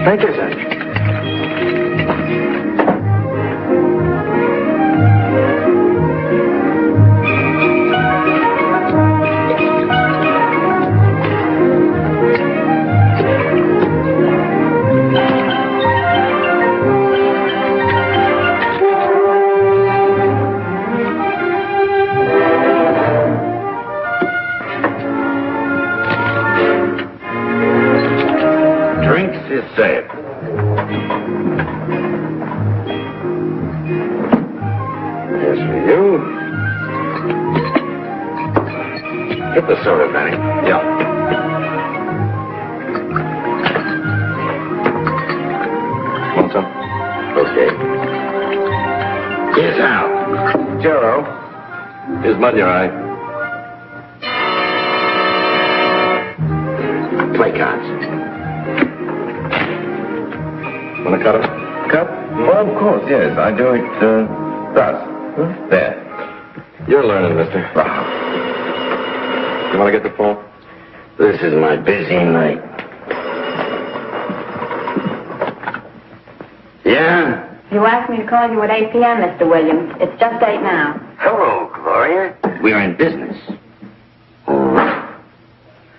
Thank you, sir. Say it. Here's for you. Get the soda, Benny. Yeah. Want some? Okay. Here's Hal. Jero. Here's Mud, your eye. Play cards. Want to cut it? Cut? Well, of course, yes. I do it, thus. There. You're learning, mister. You want to get the phone? This is my busy night. Yeah? You asked me to call you at 8 p.m., Mr. Williams. It's just 8 now. Hello, Gloria. We're in business.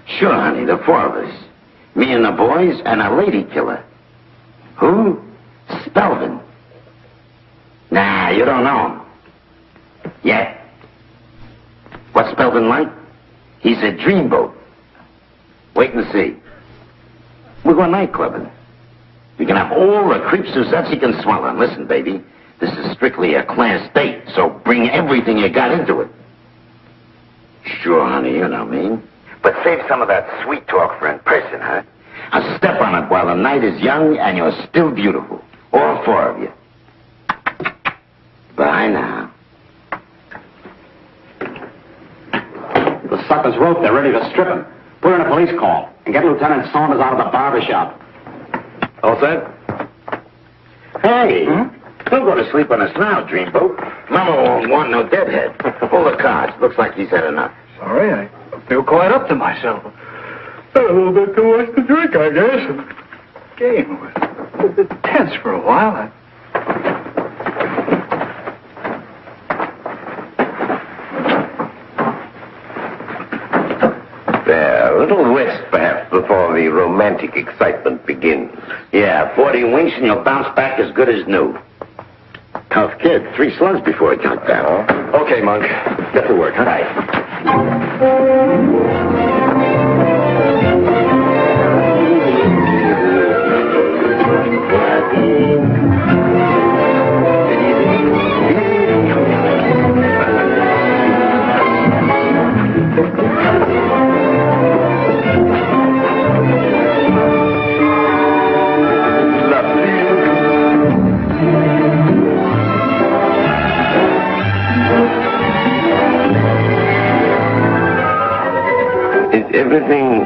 Sure, honey, the four of us. Me and the boys and a lady killer. Who? Spelvin. Nah, you don't know him. Yet. What's Spelvin like? He's a dreamboat. Wait and see. We're going nightclubbing. We can have all the creep sucettes you can swallow. And listen, baby, this is strictly a class date, so bring everything you got into it. Sure, honey, you know me. But save some of that sweet talk for in person, huh? I'll step on it while the night is young and you're still beautiful. All four of you. Bye now. The suckers rope. They're ready to strip him. Put in a police call and get Lieutenant Saunders out of the barber shop. All set? Hey, don't go to sleep on us now, Dreamboat. Mama won't want no deadhead. Pull the cards. Looks like he's had enough. Sorry, I feel quite up to myself. A little bit too much to drink, I guess. The game was a bit tense for a while. There, a little rest, perhaps, before the romantic excitement begins. Yeah, 40 winks and you'll bounce back as good as new. Tough kid. 3 slugs before he got down. Okay, Monk. Get to work, huh? Right. Is everything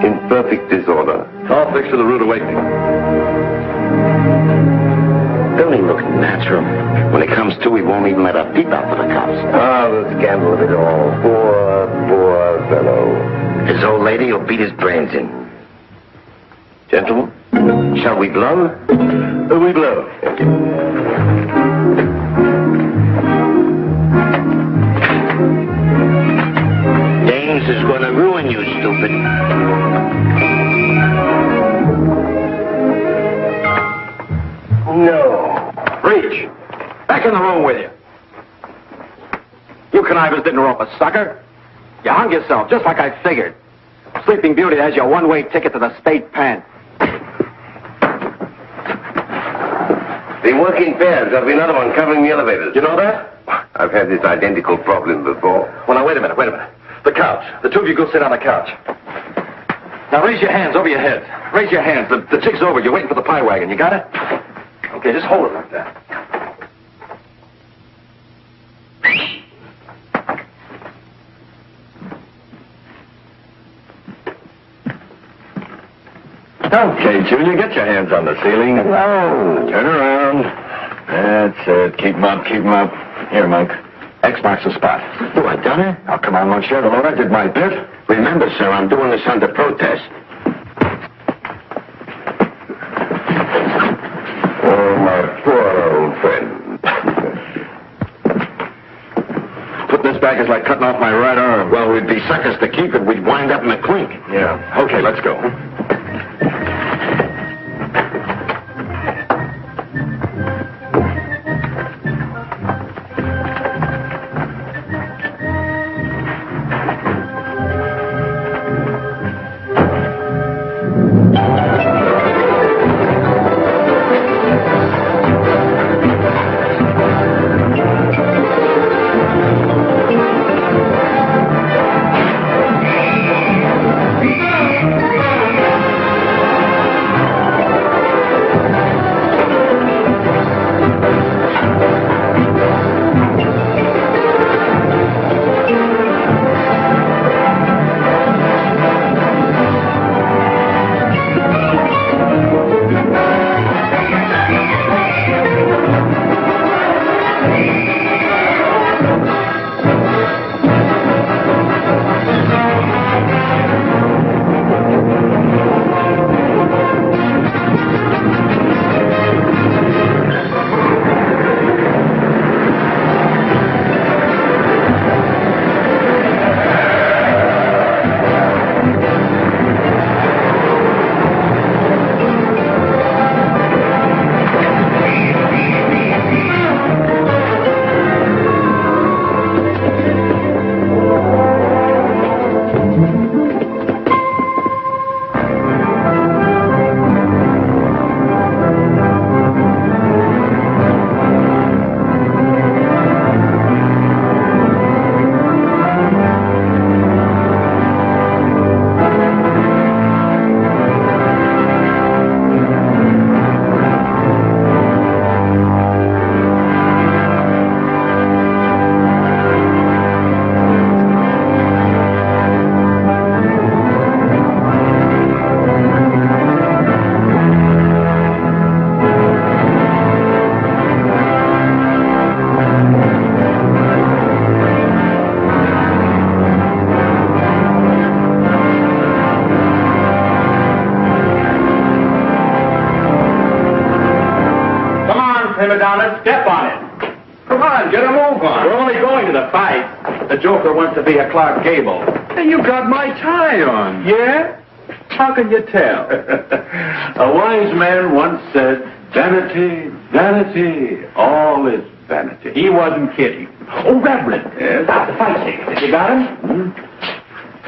in perfect disorder? All fixed to the rude awakening. Don't he look natural? When it comes to, he won't even let a peep out for the cops. Ah, the scandal of it all. Poor, poor fellow. His old lady will beat his brains in. Gentlemen? Shall we blow? We blow. James is going to ruin you, stupid. No. Reach. Back in the room with you. You connivers didn't rope a sucker. You hung yourself, just like I figured. Sleeping Beauty has your one-way ticket to the state pen. They work in pairs. There'll be another one covering the elevators. You know that? I've had this identical problem before. Well, now, wait a minute. The couch. The two of you go sit on the couch. Now, raise your hands over your heads. Raise your hands. The jig's over. You're waiting for the pie wagon. You got it? Okay, just hold it like that. Okay, Junior, get your hands on the ceiling. No. Turn around. That's it. Keep 'em up. Here, Monk. X marks the spot. Oh, I done it? Oh, come on, Monsieur. The Lord, I did my bit. Remember, sir, I'm doing this under protest. back is like cutting off my right arm. Well, we'd be suckers to keep it. We'd wind up in a clink. Yeah. Okay, let's go. Madonna, step on it. Come on, get a move on. We're only going to the fight. The Joker wants to be a Clark Gable. Hey, you got my tie on. Yeah? How can you tell? A wise man once said, vanity, vanity, all is vanity. He wasn't kidding. Oh, Reverend. Yes? The fight ticket. You got him?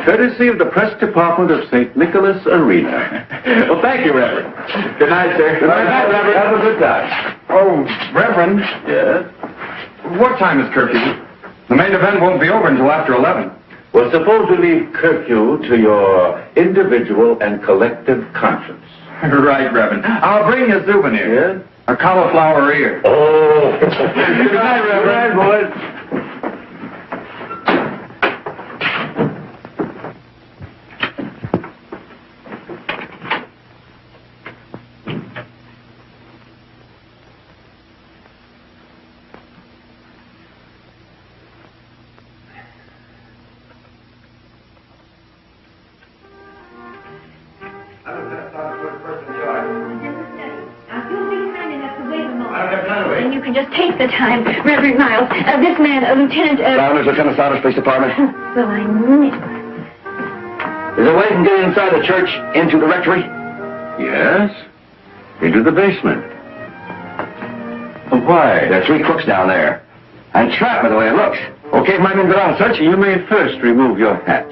Courtesy of the press department of St. Nicholas Arena. Well, thank you, Reverend. Good night, sir. Good night, Reverend. Have a good time. Oh, Reverend, Yes? what time is curfew? The main event won't be over until after 11. Well, suppose we leave curfew to your individual and collective conscience. Right, Reverend. I'll bring you a souvenir. Yes? A cauliflower ear. Oh. Good night, Reverend. Good night, boys. And you can just take the time, Reverend Miles. This man, Lieutenant... Saunders, Lieutenant Saunders, Police Department. Well, I never... Is there a way you can get inside the church into the rectory? Yes? Into the basement. Why? There are 3 crooks down there. And trapped, by the way it looks. Okay, if my men go down and search you. You may first remove your hat.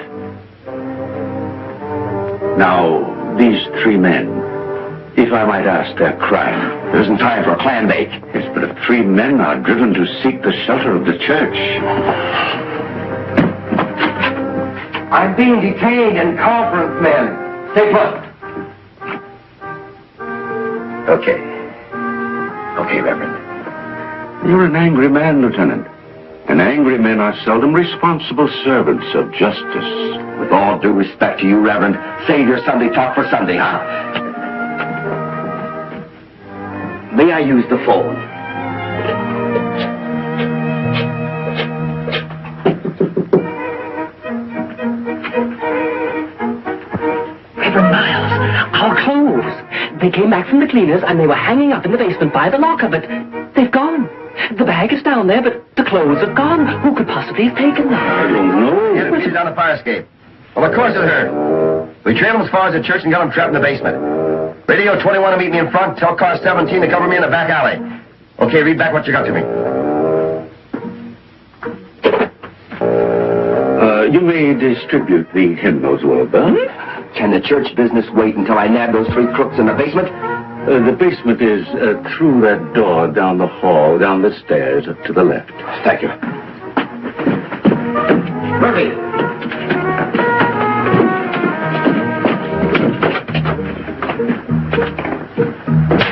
Now, these 3 men, if I might ask their crime. There isn't time for a clam bake. Yes, but if 3 men are driven to seek the shelter of the church. I'm being detained in conference, men. Stay put. Okay. Okay, Reverend. You're an angry man, Lieutenant. And angry men are seldom responsible servants of justice. With all due respect to you, Reverend, save your Sunday talk for Sunday, huh? May I use the phone? Reverend Miles, our clothes. They came back from the cleaners and they were hanging up in the basement by the locker, but they've gone. The bag is down there, but the clothes are gone. Who could possibly have taken them? I don't know. Get it, she's on the fire escape. Well, of course it's her. We trailed them as far as the church and got them trapped in the basement. Radio 21 to meet me in front. Tell car 17 to cover me in the back alley. Okay, read back what you got to me. You may distribute the hymnals, Wilbur. Can the church business wait until I nab those 3 crooks in the basement? The basement is through that door, down the hall, down the stairs, up to the left. Thank you. Murphy!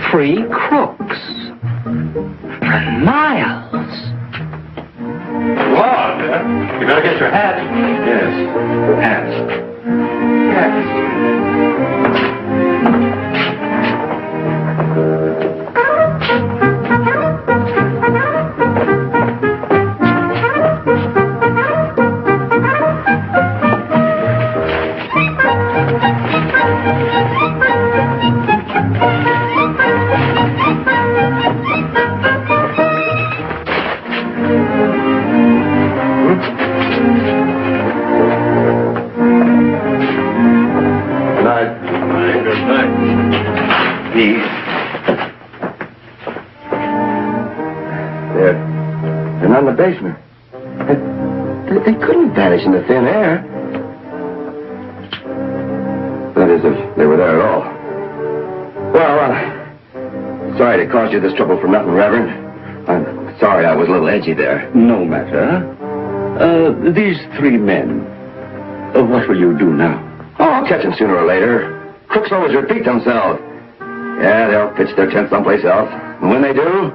3 crooks. For miles. Come on, man. You better get your hat. Yes, hats. They're not in the basement. They couldn't vanish in the thin air. That is, if they were there at all. Well, sorry to cause you this trouble for nothing, Reverend. I'm sorry I was a little edgy there. No matter. These 3 men, what will you do now? Oh, I'll catch them sooner or later. Crooks always repeat themselves. Yeah, they'll pitch their tent someplace else. And when they do,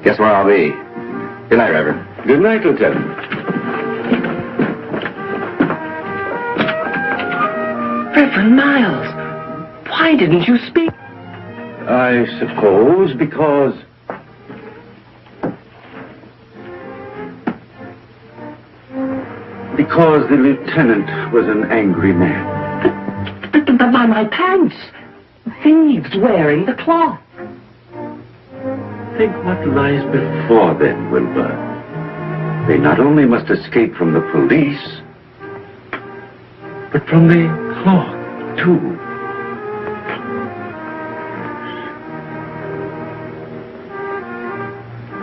guess where I'll be. Good night, Reverend. Good night, Lieutenant. Reverend Miles, why didn't you speak? I suppose because... Because the lieutenant was an angry man. But my pants. Thieves wearing the cloth. Think what lies before them, Wilbur. They not only must escape from the police, but from the cloth, too.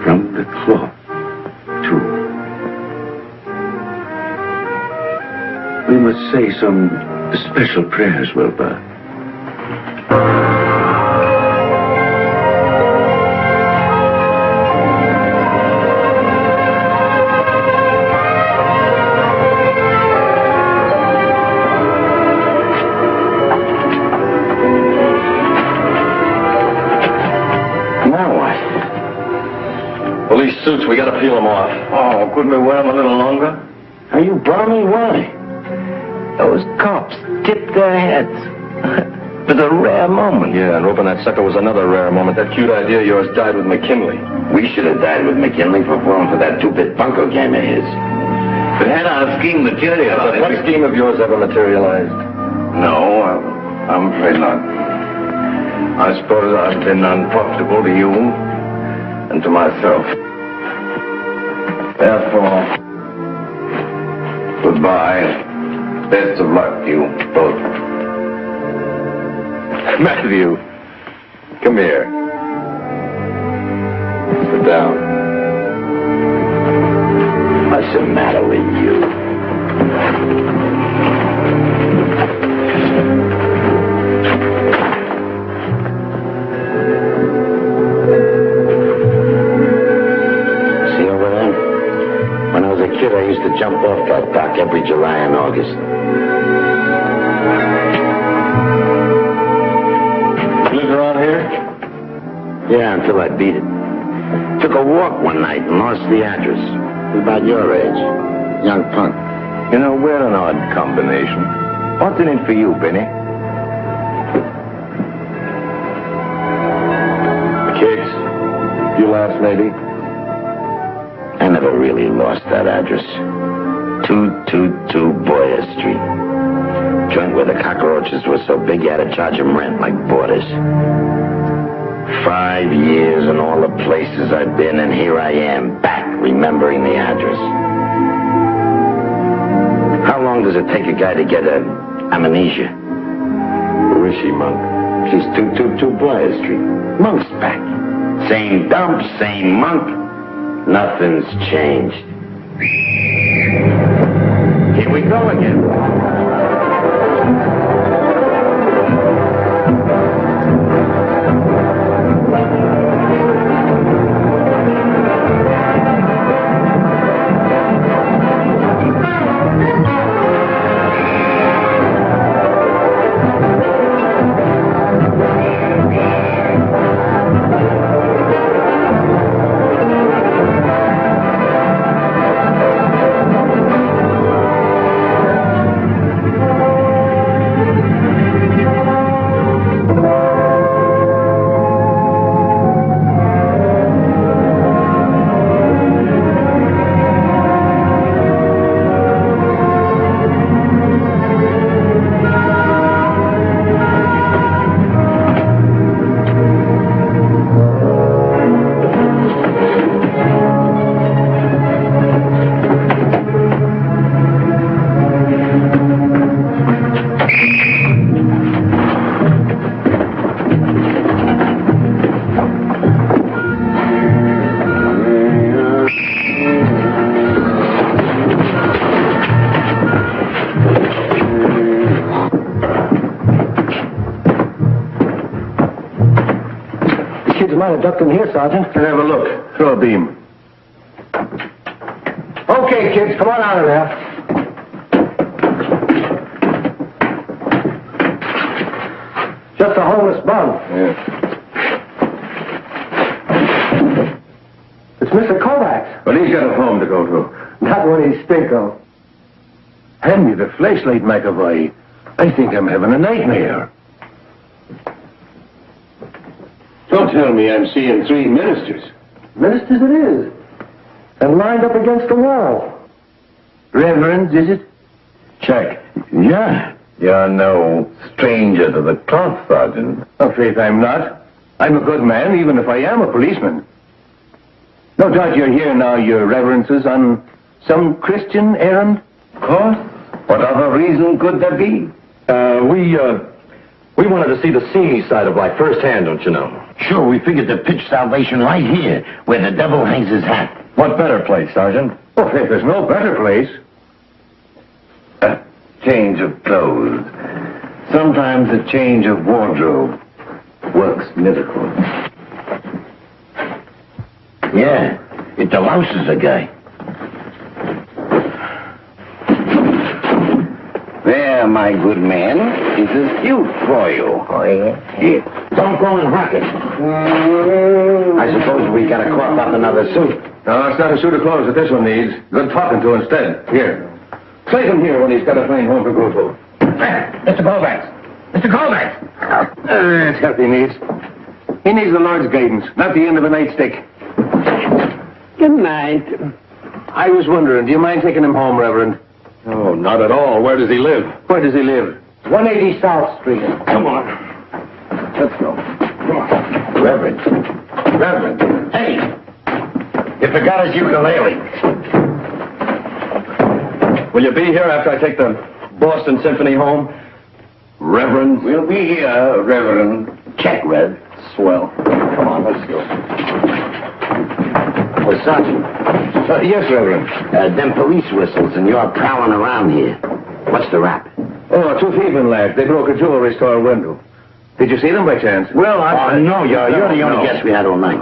From the cloth, too. We must say some special prayers, Wilbur. Police suits, we gotta peel them off. Oh, couldn't we wear them a little longer? Are you balmy? Why? Those cops tipped their heads. It was a rare moment. Yeah, and roping that sucker was another rare moment. That cute idea of yours died with McKinley. We should have died with McKinley for falling for that two-bit bunco game of his. But had our scheme materialized... What scheme of yours ever materialized? No, I'm afraid not. I suppose I've been unprofitable to you and to myself. Therefore, goodbye. Best of luck to you both. Matthew, come here. Sit down. What's the matter with you? See over there? When I was a kid, I used to jump off that dock every July and August. You lived around here? Yeah, until I beat it. Took a walk one night and lost the address. About your age. Young punk. You know, we're an odd combination. What's in it for you, Benny? Kicks. You last, maybe? I never really lost that address. 222 Boyer Street. Joint where the cockroaches were so big you had to charge them rent like boarders. 5 years and all the places I've been, and here I am, back remembering the address. How long does it take a guy to get amnesia? Who is she, Monk? She's 222 Blair Street. Monk's back. Same dump, same monk. Nothing's changed. Here we go again. Might have ducked in here, Sergeant. Have a look. Throw a beam. Okay, kids, come on out of there. Just a homeless bum. Yeah. It's Mr. Kovacs. But he's got a home to go to. Not what he's think of. Hand me the flashlight, McAvoy. I think I'm having a nightmare. Don't tell me I'm seeing 3 ministers. Ministers it is. And lined up against the wall. Reverends, is it? Check. Yeah. You're no stranger to the cloth, Sergeant. Afraid I'm not. I'm a good man, even if I am a policeman. No doubt you're here now, your reverences, on some Christian errand? Of course. What other reason could there be? We wanted to see the seamy side of life firsthand, don't you know? Sure, we figured to pitch salvation right here, where the devil hangs his hat. What better place, Sergeant? Oh, if there's no better place. A change of clothes. Sometimes a change of wardrobe works miracles. Yeah, it delouses a guy. There, my good man, is a suit for you. Oh, yeah? Here, don't go and rock it. I suppose we gotta crop up another suit. No, it's not a suit of clothes that this one needs. Good talking to instead. Here. Slate him here when he's got a fine home to go to. Mr. Kovacs! Mr. Kovacs! That's what he needs. He needs the Lord's guidance, not the end of a nightstick. Good night. I was wondering, do you mind taking him home, Reverend? Oh, not at all. Where does he live? Where does he live? 180 South Street. Come on. Let's go. Come on. Reverend. Hey! You forgot his ukulele. Will you be here after I take the Boston Symphony home? Reverend? We'll be here, Reverend. Check, Rev. Swell. Come on, let's go. Oh, Sergeant. Yes, Reverend. Them police whistles, and you're prowling around here. What's the rap? Oh, 2 thieving lads. They broke a jewelry store window. Did you see them by chance? Well, no, you're the only guest we had all night.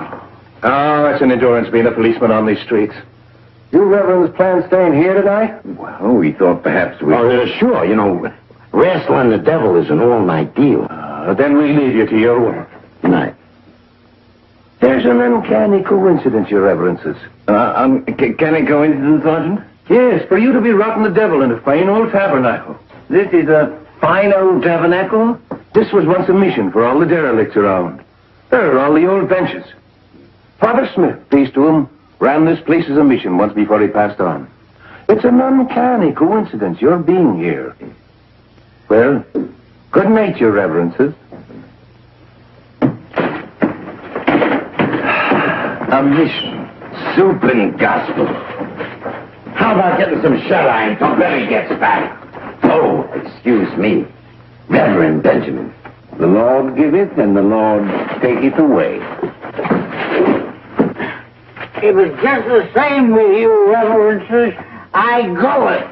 Oh, that's an endurance being a policeman on these streets. You reverends plan staying here tonight? Well, we thought perhaps we... Oh, sure. You know, wrestling the devil is an all-night deal. Then we leave you to your work. Good night. There's an uncanny coincidence, your reverences. Uncanny coincidence, Sergeant? Yes, for you to be rotting the devil in a fine old tabernacle. This is a fine old tabernacle? This was once a mission for all the derelicts around. There are all the old benches. Father Smith, peace to him, ran this place as a mission once before he passed on. It's an uncanny coincidence, your being here. Well, good night, your reverences. A mission. Soup and gospel. How about getting some shut-eye until Benny gets back? Oh, excuse me. Reverend Benjamin. The Lord giveth and the Lord taketh away. If it's just the same with you, reverences, I go it.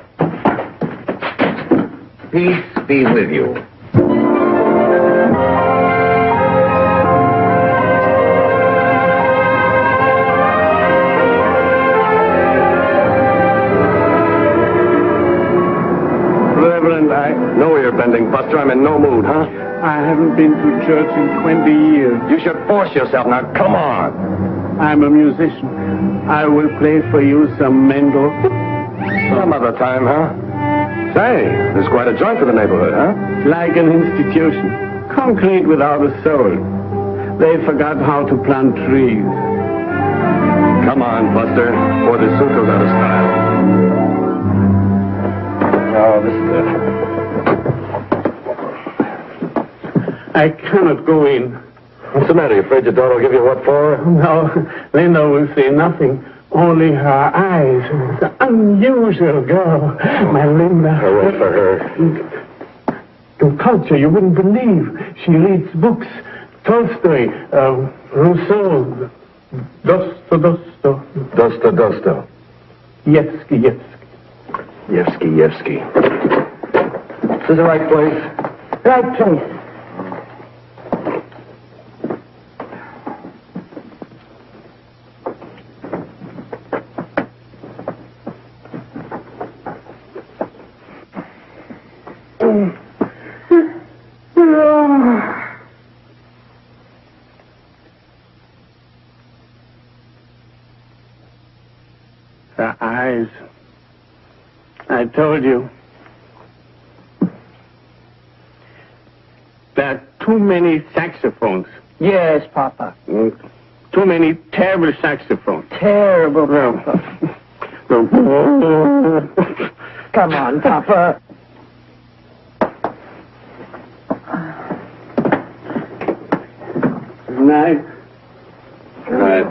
Peace be with you. Reverend, I know you're bending, Buster. I'm in no mood, huh? I haven't been to church in 20 years. You should force yourself. Now, come on. I'm a musician. I will play for you some Mendel. Some other time, huh? Say, this is quite a joint for the neighborhood, huh? Like an institution. Concrete without a soul. They forgot how to plant trees. Come on, Buster, before this suit goes out of style. Oh, this is it. I cannot go in. What's the matter? You afraid your daughter will give you what for? No, Linda will see nothing. Only her eyes. The unusual girl. My Linda. Hooray for her. To culture, you wouldn't believe. She reads books. Tolstoy, Rousseau, Dostoevsky. Yevsky. Yevsky. Is this the right place? Right place. Her eyes. I told you. There are too many saxophones. Yes, Papa. Too many terrible saxophones. Terrible, Papa. Come on, Papa. Good night. Good night.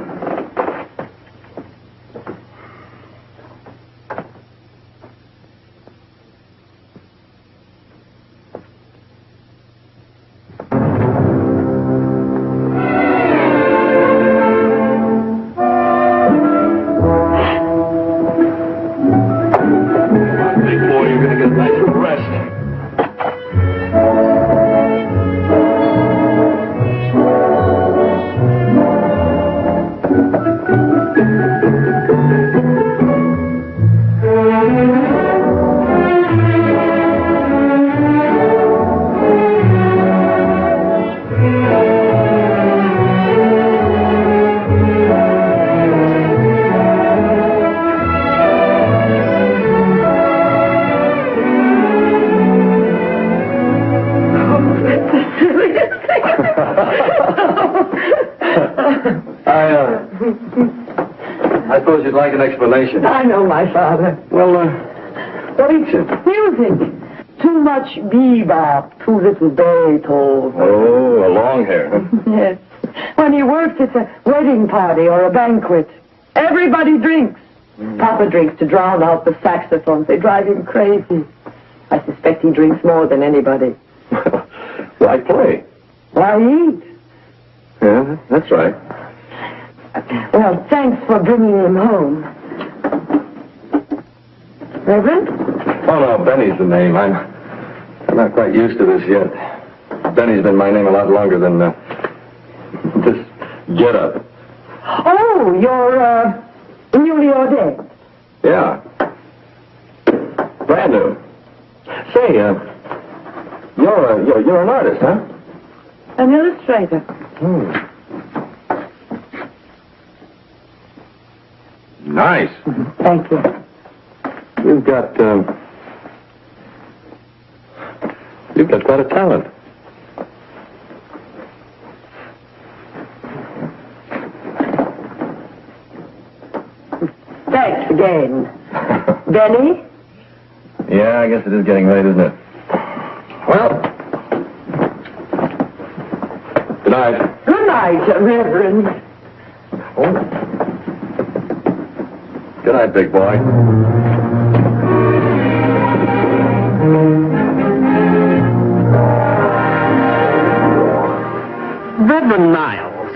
I suppose you'd like an explanation. I know, my father. Well, what eats it? Music. Too much bebop, too little Beethoven. Oh, a long hair. Huh? Yes. When he works, it's a wedding party or a banquet. Everybody drinks. Papa drinks to drown out the saxophones. They drive him crazy. I suspect he drinks more than anybody. Why play? Why eat? Yeah, that's right. Well, thanks for bringing him home. Reverend? Oh, no, Benny's the name. I'm not quite used to this yet. Benny's been my name a lot longer than this get-up. Oh, you're newly ordained. Yeah. Brand new. Say, you're an artist, huh? An illustrator. Nice. Thank you. You've got quite a talent. Thanks again. Benny? Yeah, I guess it is getting late, isn't it? Well, good night. Good night, Reverend. Oh. Good night, big boy. Reverend Niles,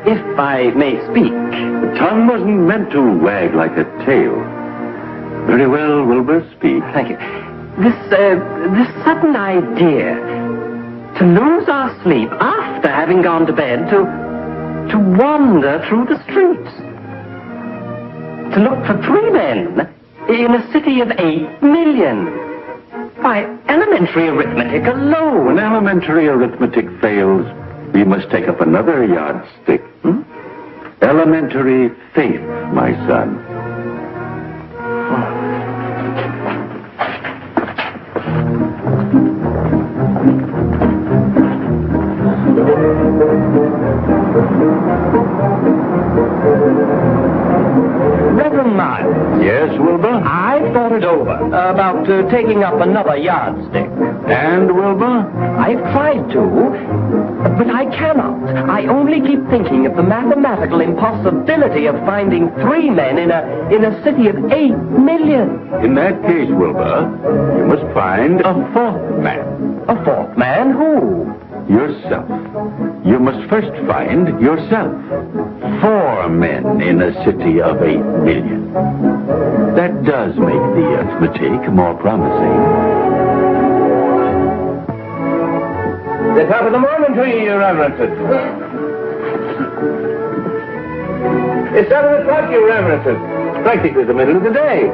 if I may speak. The tongue wasn't meant to wag like a tail. Very well, Wilbur, speak. Thank you. This sudden idea to lose our sleep after having gone to bed, to wander through the streets, to look for 3 men in a city of 8 million. Why, elementary arithmetic alone. When elementary arithmetic fails, we must take up another yardstick. Elementary faith, my son. Reverend Miles. Yes, Wilbur? I've thought it over about taking up another yardstick. And, Wilbur? I've tried to, but I cannot. I only keep thinking of the mathematical impossibility of finding 3 men in a city of 8 million. In that case, Wilbur, you must find a 4th man. A 4th man? Who? Yourself. You must first find yourself. 4 men in a city of 8 million. That does make the arithmetic more promising. The top of the morning to you, Your Reverences. It's 7 o'clock, Your Reverences. Practically the middle of the day.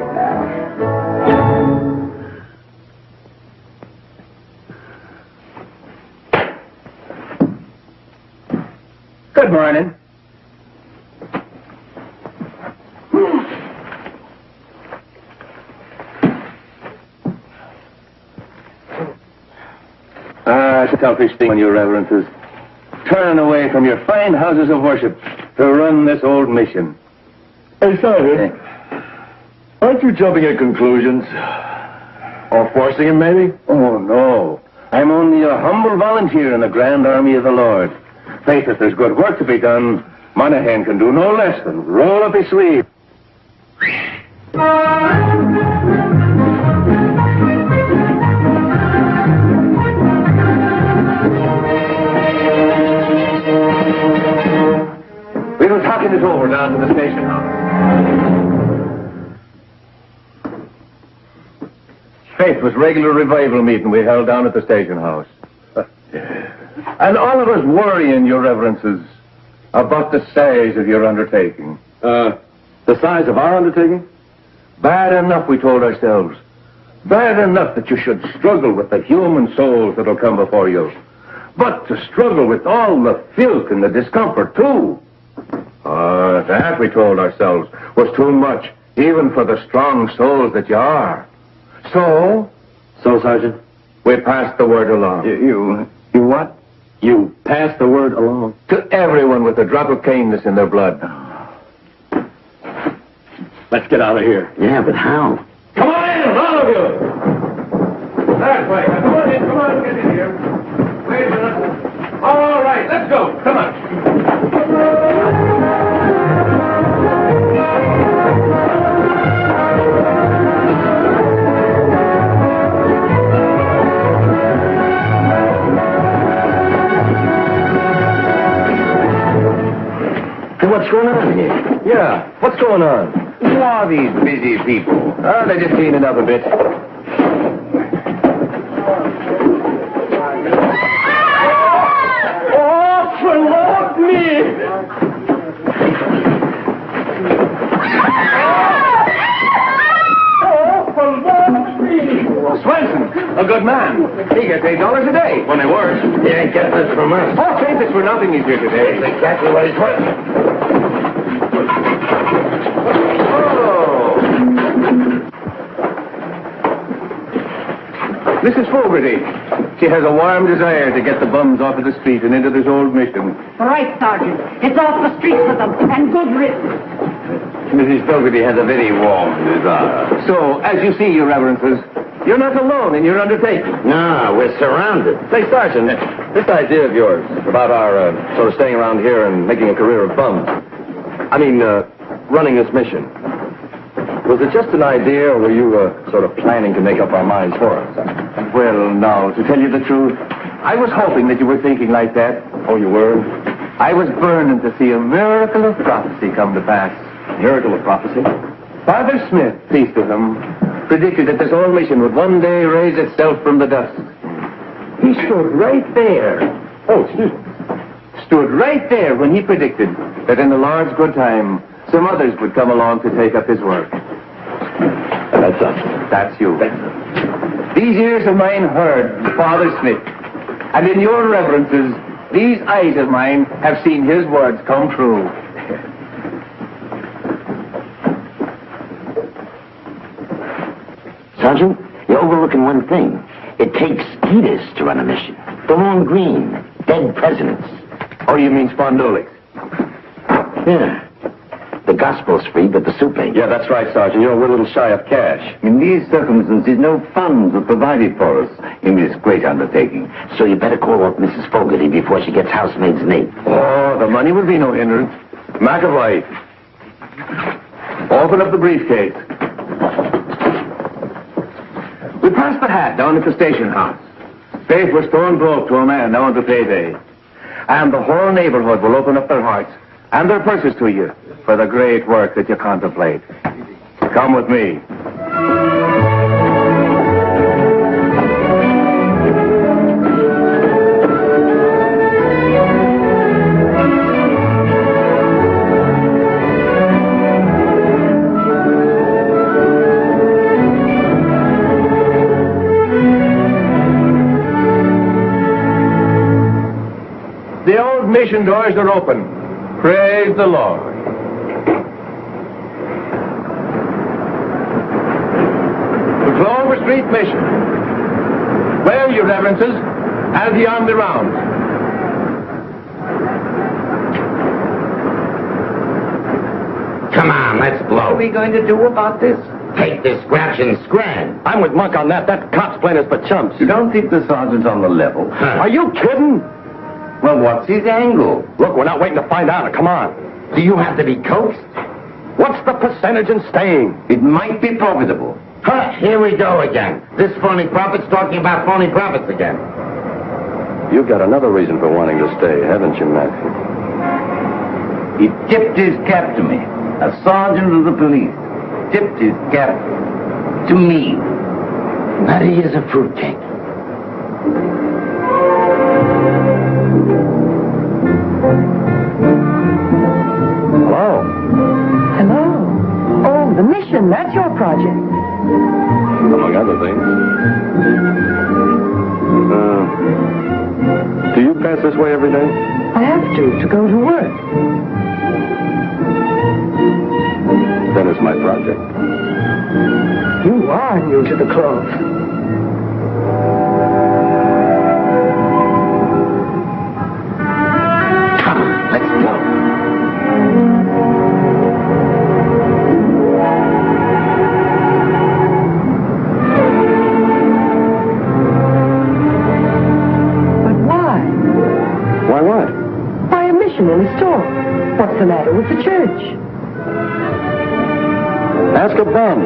Good morning. It's a selfish thing, Your Reverences. Turning away from your fine houses of worship to run this old mission. Hey, Sergeant. Aren't you jumping at conclusions? Or forcing him, maybe? Oh, no. I'm only a humble volunteer in the grand army of the Lord. Faith, if there's good work to be done, Monaghan can do no less than roll up his sleeve. We were talking this over down to the station house. Faith was regular revival meeting we held down at the station house. And all of us worrying, Your Reverences, about the size of your undertaking. The size of our undertaking? Bad enough, we told ourselves. Bad enough that you should struggle with the human souls that'll come before you. But to struggle with all the filth and the discomfort, too. That, we told ourselves, was too much, even for the strong souls that you are. So, Sergeant? we passed the word along. You what? You pass the word along? To everyone with a drop of keenness in their blood. Let's get out of here. Yeah, but how? Come on in, all of you! That's right. Now, come on, get in here. Wait a minute. All right, let's go. Come on. What's going on here? Yeah, what's going on? Who are these busy people? They're just cleaning up a bit. Oh, for Lord me! Oh, for Lord me! Swenson, a good man. He gets $8 a day. When they work. He ain't getting this from us. Oh, take this for nothing he's here today. That's exactly what he's worth. Mrs. Fogarty. She has a warm desire to get the bums off of the street and into this old mission. Right, Sergeant. It's off the streets with them, and good riddance. Mrs. Fogarty has a very warm desire. So, as you see, Your Reverences, you're not alone in your undertaking. No, we're surrounded. Say, Sergeant, this idea of yours about our sort of staying around here and making a career of bums. I mean, running this mission. Was it just an idea, or were you sort of planning to make up our minds for us? Well, no, to tell you the truth, I was hoping that you were thinking like that. Oh, you were? I was burning to see a miracle of prophecy come to pass. Miracle of prophecy? Father Smith, peace to him, predicted that this whole mission would one day raise itself from the dust. He stood right there. Oh, excuse me. Stood right there when he predicted that in the Lord's good time, some others would come along to take up his work. That's us. That's you. These ears of mine heard Father Smith, and in your reverences, these eyes of mine have seen his words come true. Sergeant, you're overlooking one thing. It takes leaders to run a mission. The Long Green, dead presidents. Oh, you mean Spondulics? Yeah. The gospel's free, but the soup ain't. Yeah, that's right, Sergeant. You know, we're a little shy of cash. In these circumstances, no funds were provided for us in this great undertaking. So you better call up Mrs. Fogarty before she gets housemaid's name. Oh, the money will be no hindrance. McAvoy, open up the briefcase. We passed the hat down at the station house. Faith was stone broke to a man now unto payday. And the whole neighborhood will open up their hearts and their purses to you for the great work that you contemplate. Come with me. The old mission doors are open. Praise the Lord. The Clover Street Mission. Well, your reverences, as ye on the round. Come on, let's blow. What are we going to do about this? Take this scratch and scran. I'm with Monk on that. That cop's playing us for chumps. You don't think the sergeant's on the level? Are you kidding? Well, what's his angle? Look, we're not waiting to find out. Come on. Do you have to be coaxed? What's the percentage in staying? It might be profitable. Huh, here we go again. This phony prophet's talking about phony prophets again. You've got another reason for wanting to stay, haven't you, Matt? He tipped his cap to me. A sergeant of the police tipped his cap to me. Now he is a fruitcake. Hello. Hello. Oh, the mission, that's your project. Among other things. Do you pass this way every day? I have to go to work. Then it's my project. You are new to the clothes. Come on, let's go. But why? Why what? Why a mission in a store? What's the matter with the church? Ask a bum.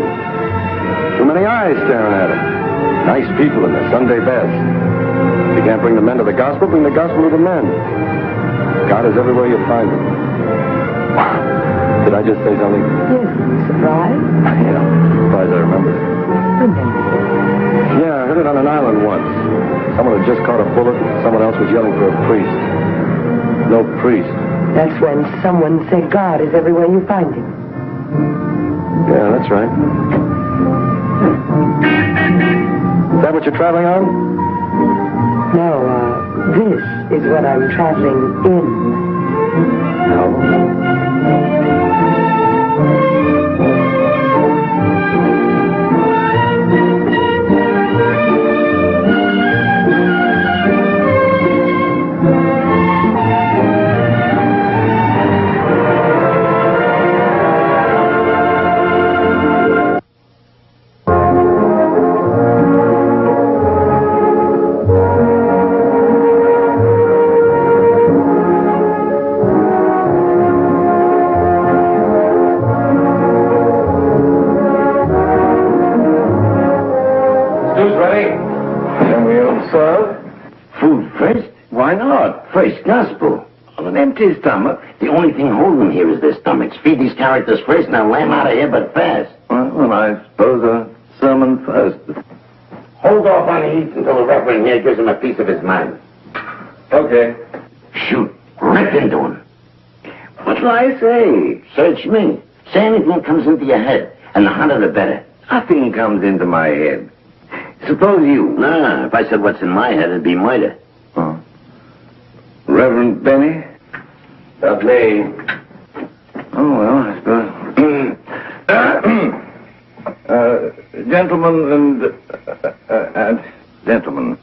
Too many eyes staring at him. Nice people in their Sunday best. If you can't bring the men to the gospel, bring the gospel to the men. God is everywhere you find him. Did I just say something? Yes, surprised? Yeah, surprised I remember. Yeah, I heard it on an island once. Someone had just caught a bullet, and someone else was yelling for a priest. No priest. That's when someone said God is everywhere you find him. Yeah, that's right. Is that what you're traveling on? No, this is what I'm traveling in. No. Why not? First gospel. On an empty stomach. The only thing holding them here is their stomachs. Feed these characters first and I'll lay them out of here, but fast. Well, I suppose a sermon first. Hold off on the eats until the reverend here gives him a piece of his mind. Okay. Shoot. Rip into him. What'll I say? Search me. Say anything that comes into your head, and the hotter the better. Nothing comes into my head. Suppose you... Nah, if I said what's in my head, it'd be murder. Oh. Reverend Benny? Not me. Oh, well, I suppose. Gentlemen and gentlemen,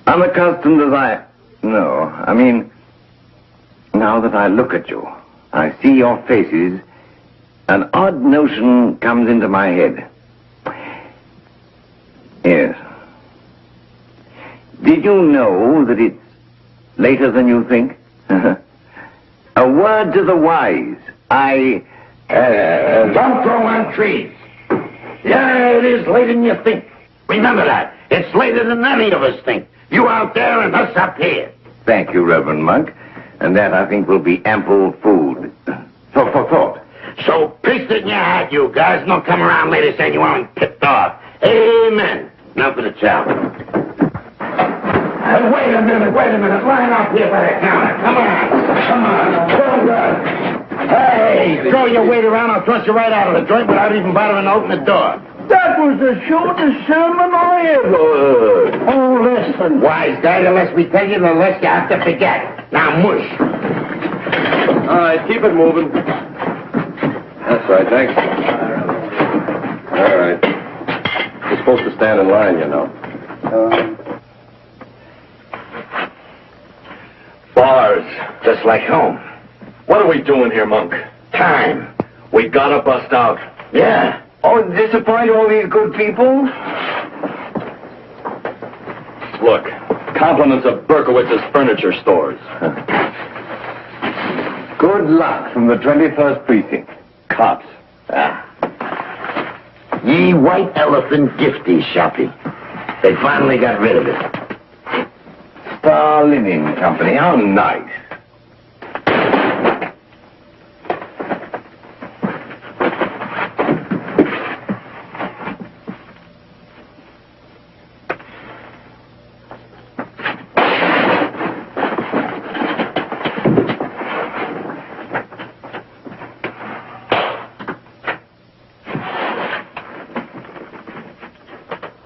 unaccustomed as I... No, I mean, now that I look at you, I see your faces, an odd notion comes into my head. Yes. Did you know that it's later than you think? A word to the wise. Don't grow on trees. Yeah, it is later than you think. Remember that. It's later than any of us think. You out there and us up here. Thank you, Reverend Monk. And that, I think, will be ample food. For thought. So paste it in your hat, you guys, and don't come around later saying you weren't tipped off. Amen. Now for the chow. Wait a minute. Line up here by the counter. Come on. Hey, throw your weight around, I'll thrust you right out of the joint without even bothering to open the door. That was the shortest sermon I ever heard. Oh, listen. Wise guy, the less we tell you, the less you have to forget. Now, mush. All right, keep it moving. That's right, thanks. All right. You're supposed to stand in line, you know. Bars, just like home. What are we doing here, Monk? Time. We gotta bust out. Yeah. Oh, disappoint all these good people? Look, compliments of Berkowitz's furniture stores. Good luck from the 21st Precinct. Cops. Ye White Elephant Gifty Shoppy. They finally got rid of it. Star Linen Company. How nice.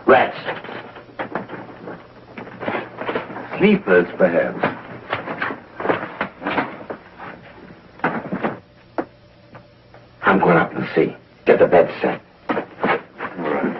Rats. Sleepers, perhaps. I'm going up and see. Get the bed set. All right.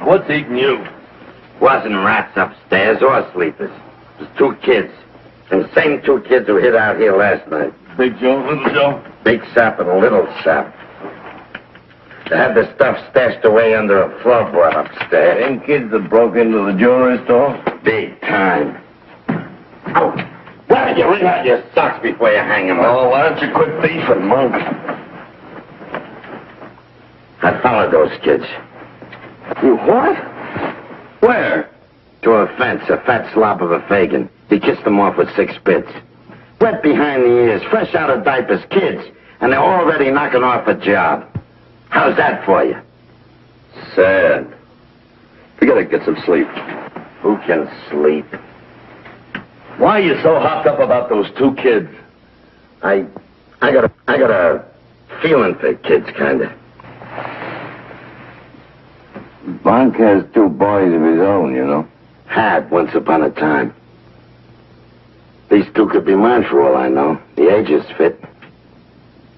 What's eating you? Wasn't rats upstairs or sleepers. It was two kids. Them same two kids who hid out here last night. Big Joe, Little Joe? Big Sap and Little Sap. They had the stuff stashed away under a floorboard upstairs. Them kids that broke into the jewelry store? Big time. Oh, why don't you wring out your socks before you hang them up? Oh, why don't you quit beefing, Monk? Followed those kids. You what? Where? To a fence, a fat slop of a Fagin. He kissed them off with 6 bits. Wet behind the ears, fresh out of diapers, kids. And they're already knocking off a job. How's that for you? Sad. We gotta get some sleep. Who can sleep? Why are you so hopped up about those 2 kids? I got a feeling for kids, kinda. Bonk has 2 boys of his own, you know. Had once upon a time. These 2 could be mine for all I know. The ages fit.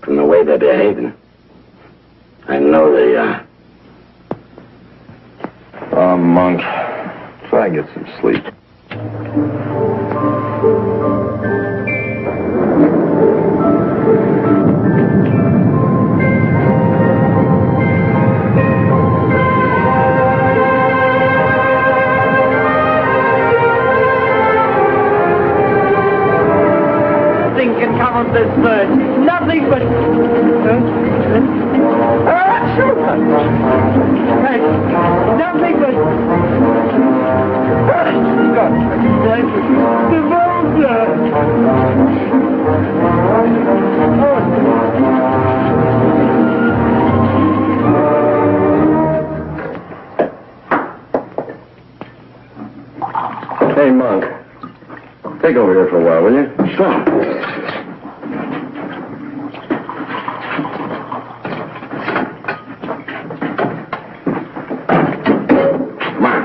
From the way they're behaving. I know they are. Oh, Monk. Try and get some sleep. Nothing can come of this bird. Nothing but... Nothing but... Hey, Monk. Take over here for a while, will you? Sure.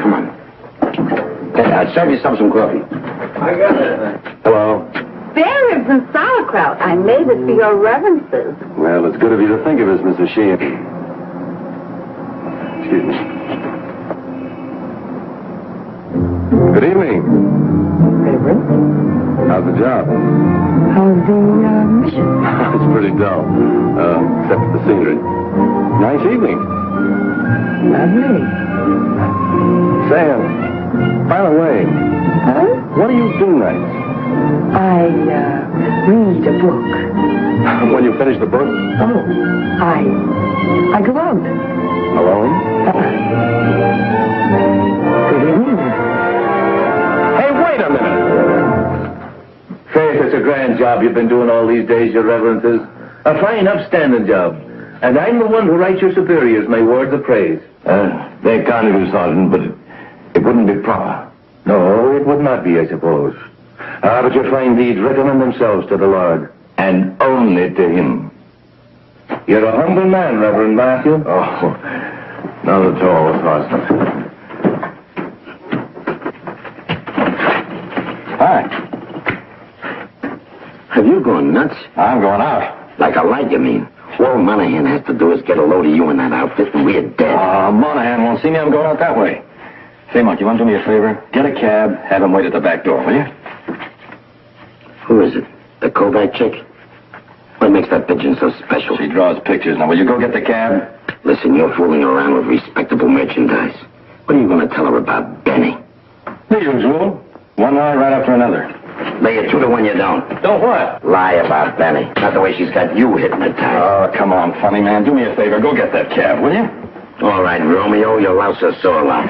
Come on. Hey, I'll serve you some coffee. I got it. Hello. Spare ribs and sauerkraut. I made it for your reverences. Well, it's good of you to think of us, Mrs. Sheehan. Excuse me. Good evening. Reverend, How's the job? how's the mission? It's pretty dull, except for the scenery. Nice evening. Lovely. Sam, by the way, Huh? what do you do nights? I read a book. When you finish the book? Oh, I go out. Alone? Good evening. Hey, wait a minute. Faith, it's a grand job you've been doing all these days, your reverences. A fine, upstanding job. And I'm the one who writes your superiors my words of praise. They're kind of you, Sergeant, but it wouldn't be proper. No, it would not be, I suppose. But your fine deeds recommend themselves to the Lord. And only to him. You're a humble man, Reverend Matthew. Oh, not at all, Sergeant. Hi. Have you gone nuts? I'm going out. Like a light, you mean? All Monahan has to do is get a load of you in that outfit and we're dead. Monahan won't see me. I'm going out that way. Say, Monk, you want to do me a favor? Get a cab, have him wait at the back door, will you? Who is it? The Kovac chick? What makes that pigeon so special? She draws pictures. Now, will you go get the cab? Listen, you're fooling around with respectable merchandise. What are you going to tell her about Benny? The usual. One lie right after another. Lay it 2 to 1 you don't. Don't what? Lie about Benny. Not the way she's got you hypnotized. Oh, come on, funny man. Do me a favor. Go get that cab, will you? All right, Romeo, you'll louse her so a lot.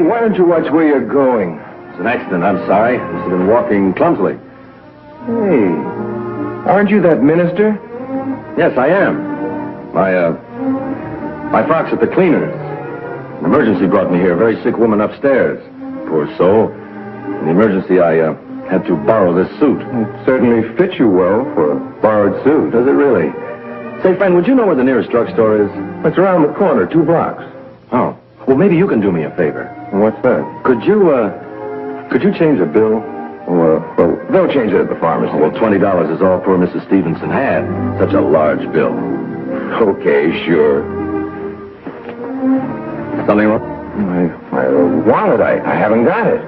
Why don't you watch where you're going? It's an accident, I'm sorry. You've been walking clumsily. Hey, aren't you that minister? Yes, I am. My fox at the cleaners. An emergency brought me here. A very sick woman upstairs. Poor soul. In the emergency, I had to borrow this suit. It certainly fits you well for a borrowed suit. Does it really? Say, friend, would you know where the nearest drugstore is? It's around the corner, 2 blocks. Oh. Well, maybe you can do me a favor. What's that? Could you change a bill? Well, they'll change it at the pharmacy. Well, $20 is all poor Mrs. Stevenson had. Such a large bill. Okay, sure. Something wrong? My wallet, I haven't got it.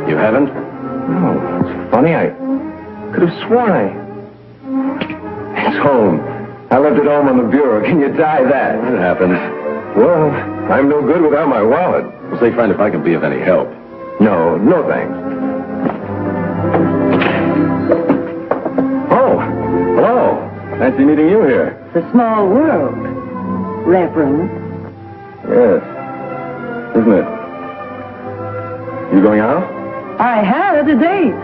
You haven't? No, it's funny. I could have sworn It's home. I left it home on the bureau. Can you tie that? It happens. Well, I'm no good without my wallet. Well, say, friend, if I can be of any help. No thanks. Oh, hello. Fancy meeting you here. It's a small world, Reverend. Yes. Isn't it? You going out? I had a date.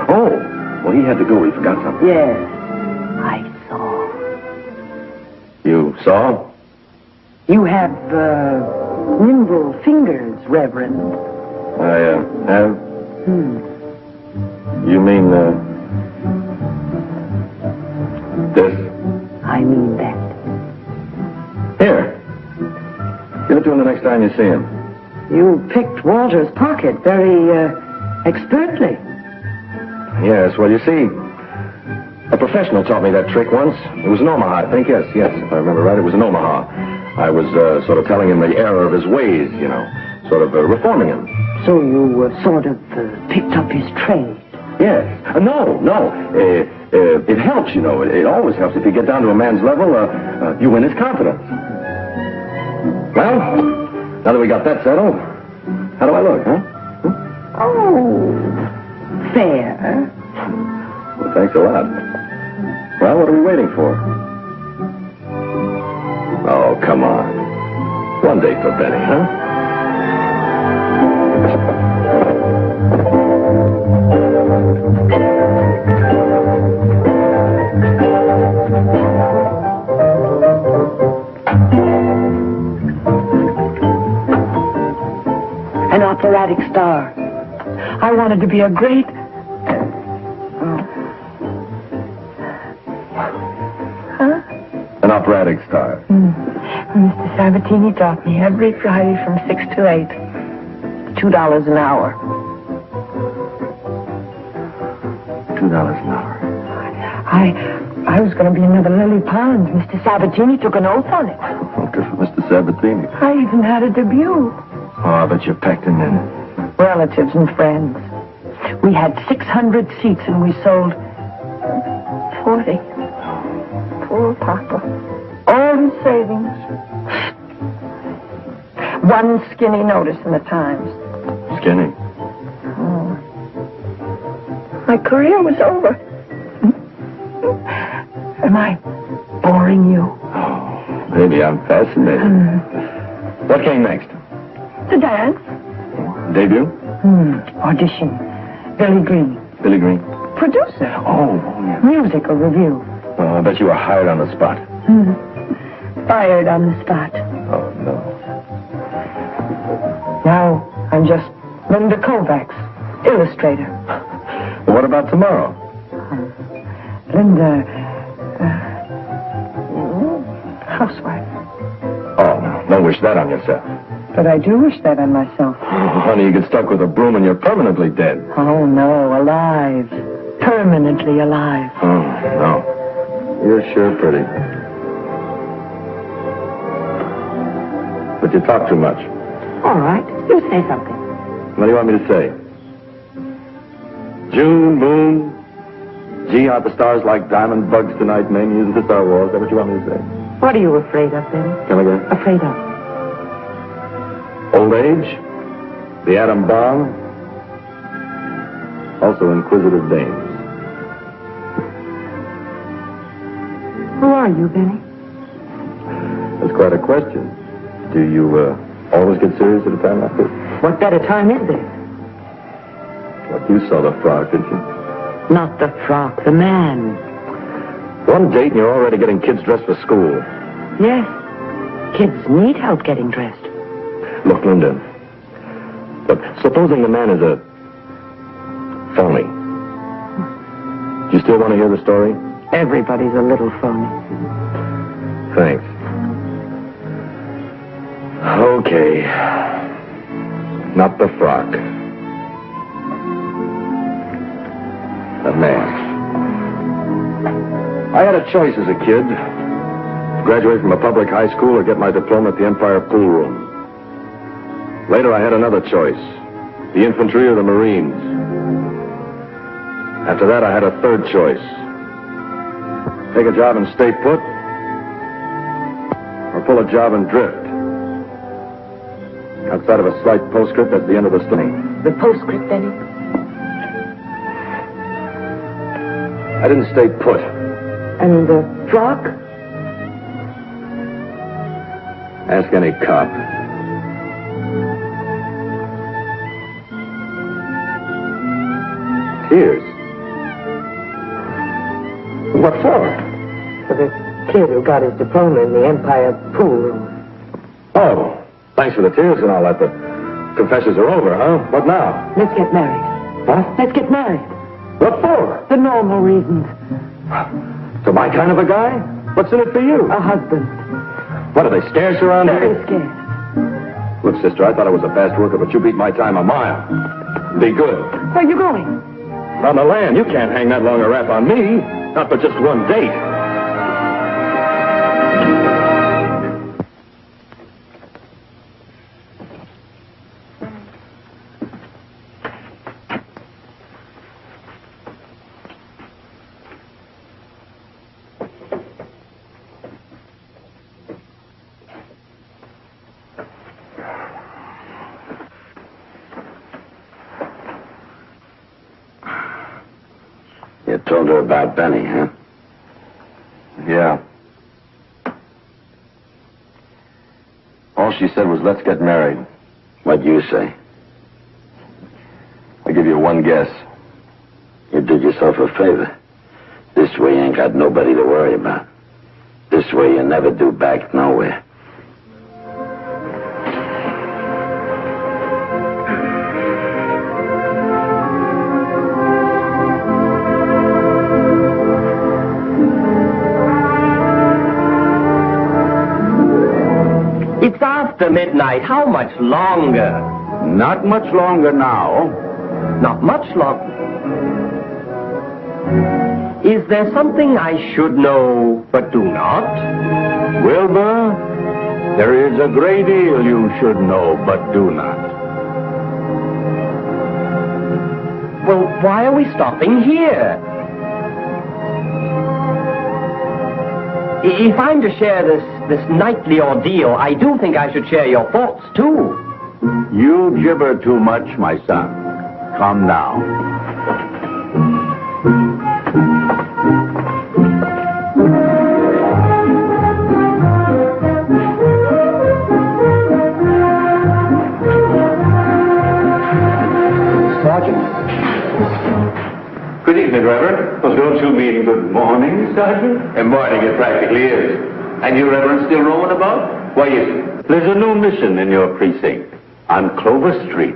Oh, well, he had to go. He forgot something. Yes, I saw. You saw? You have, nimble fingers, Reverend. I, have? You mean, this? I mean that. Here. Give it to him the next time you see him. You picked Walter's pocket very, expertly. Yes, well, you see, a professional taught me that trick once. It was in Omaha, I think. Yes, if I remember right, it was in Omaha. I was sort of telling him the error of his ways, you know, sort of reforming him. So you sort of picked up his trade. Yes. No. It helps, you know. It always helps. If you get down to a man's level, you win his confidence. Well, now that we got that settled, how do I look, huh? Oh, fair. Well, thanks a lot. Well, what are we waiting for? Oh, come on. One date for Benny, huh? An operatic star. I wanted to be a great... An operatic star. Mr. Sabatini taught me every Friday from 6 to 8. $2 an hour. $2 an hour. I was going to be another Lily Pond. Mr. Sabatini took an oath on it. Oh, good for Mr. Sabatini. I even had a debut. Oh, I bet you packed him in. Relatives and friends. We had 600 seats and we sold 40. Poor Papa. All his savings. One skinny notice in the Times. Skinny. Oh. My career was over. Am I boring you? Oh, maybe I'm fascinated. What came next? The dance. Debut? Audition. Billy Green. Billy Green. Producer. Oh, yeah. Musical review. Oh, I bet you were hired on the spot. Fired on the spot. Oh, no. Now I'm just Linda Kovacs, illustrator. Well, what about tomorrow? Linda, housewife. Oh, no. Don't wish that on yourself. But I do wish that on myself. Oh, honey, you get stuck with a broom and you're permanently dead. Oh, no, alive. Permanently alive. Oh, no. You're sure pretty. But you talk too much. All right, you say something. What do you want me to say? June, moon. Gee, aren't the stars like diamond bugs tonight, main music to Star Wars? Is that what you want me to say? What are you afraid of, then? Come again? Afraid of? Old age, the atom bomb, also inquisitive dames. Who are you, Benny? That's quite a question. Do you always get serious at a time like this? What better time is there? What, you saw the frog, didn't you? Not the frock, the man. One date and you're already getting kids dressed for school. Yes. Kids need help getting dressed. Look, Linda, but supposing the man is a phony. Do you still want to hear the story? Everybody's a little phony. Thanks. Okay. Not the frock. A man. I had a choice as a kid. Graduate from a public high school or get my diploma at the Empire Pool Room. Later, I had another choice. The infantry or the Marines. After that, I had a third choice. Take a job and stay put, or pull a job and drift. Outside of a slight postscript at the end of the story. The postscript, Benny? I didn't stay put. And the flock? Ask any cop. Tears. What for? For the kid who got his diploma in the Empire Pool Room. Oh, thanks for the tears and all that. The confessions are over, huh? What now? Let's get married. What? Let's get married. What for? The normal reasons. To my kind of a guy? What's in it for you? A husband. What, are they scarce around Very here? scared. Look, sister, I thought I was a fast worker, but you beat my time a mile. Be good. Where are you going? On the land, you can't hang that long a rap on me. Not for just one date. You told her about Benny, huh? Yeah. All she said was, let's get married. What'd you say? I'll give you one guess. You did yourself a favor. This way you ain't got nobody to worry about. This way you never do back nowhere. It's after midnight. How much longer? Not much longer now. Not much longer. Is there something I should know but do not? Wilbur, there is a great deal you should know but do not. Well, why are we stopping here? If I'm to share this nightly ordeal, I do think I should share your thoughts, too. You gibber too much, my son. Come now. Sergeant. Good evening, Reverend. Well, don't you mean good morning, Sergeant? And morning it practically is. And you, Reverend, still roaming about? Why is it? There's a new mission in your precinct on Clover Street.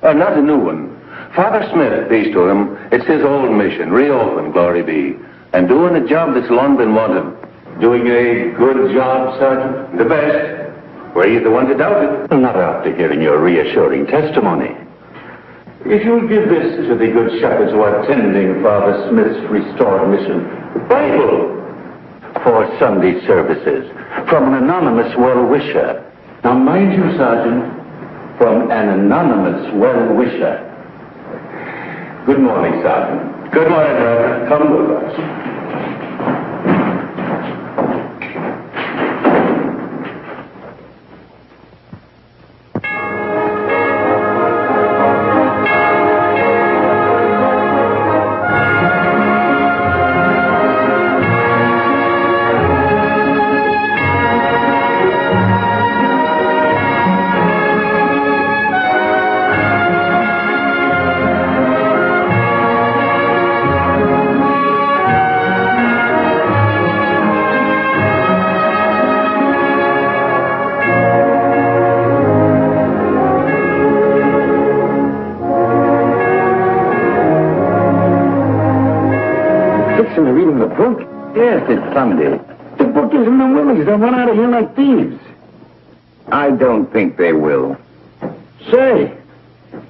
Not a new one. Father Smith, peace to him, it's his old mission, reopened, glory be. And doing a job that's long been wanted. Doing a good job, Sergeant? The best. Were you the one to doubt it? Not after hearing your reassuring testimony. If you'll give this to the good shepherds who are tending Father Smith's restored mission, the Bible, for Sunday services, from an anonymous well-wisher. Now, mind you, Sergeant, from an anonymous well-wisher. Good morning, Sergeant. Good morning, Reverend. Come with us. Reading the book? Yes, it's Sunday. The book isn't the Willies. They'll run out of here like thieves. I don't think they will. Say,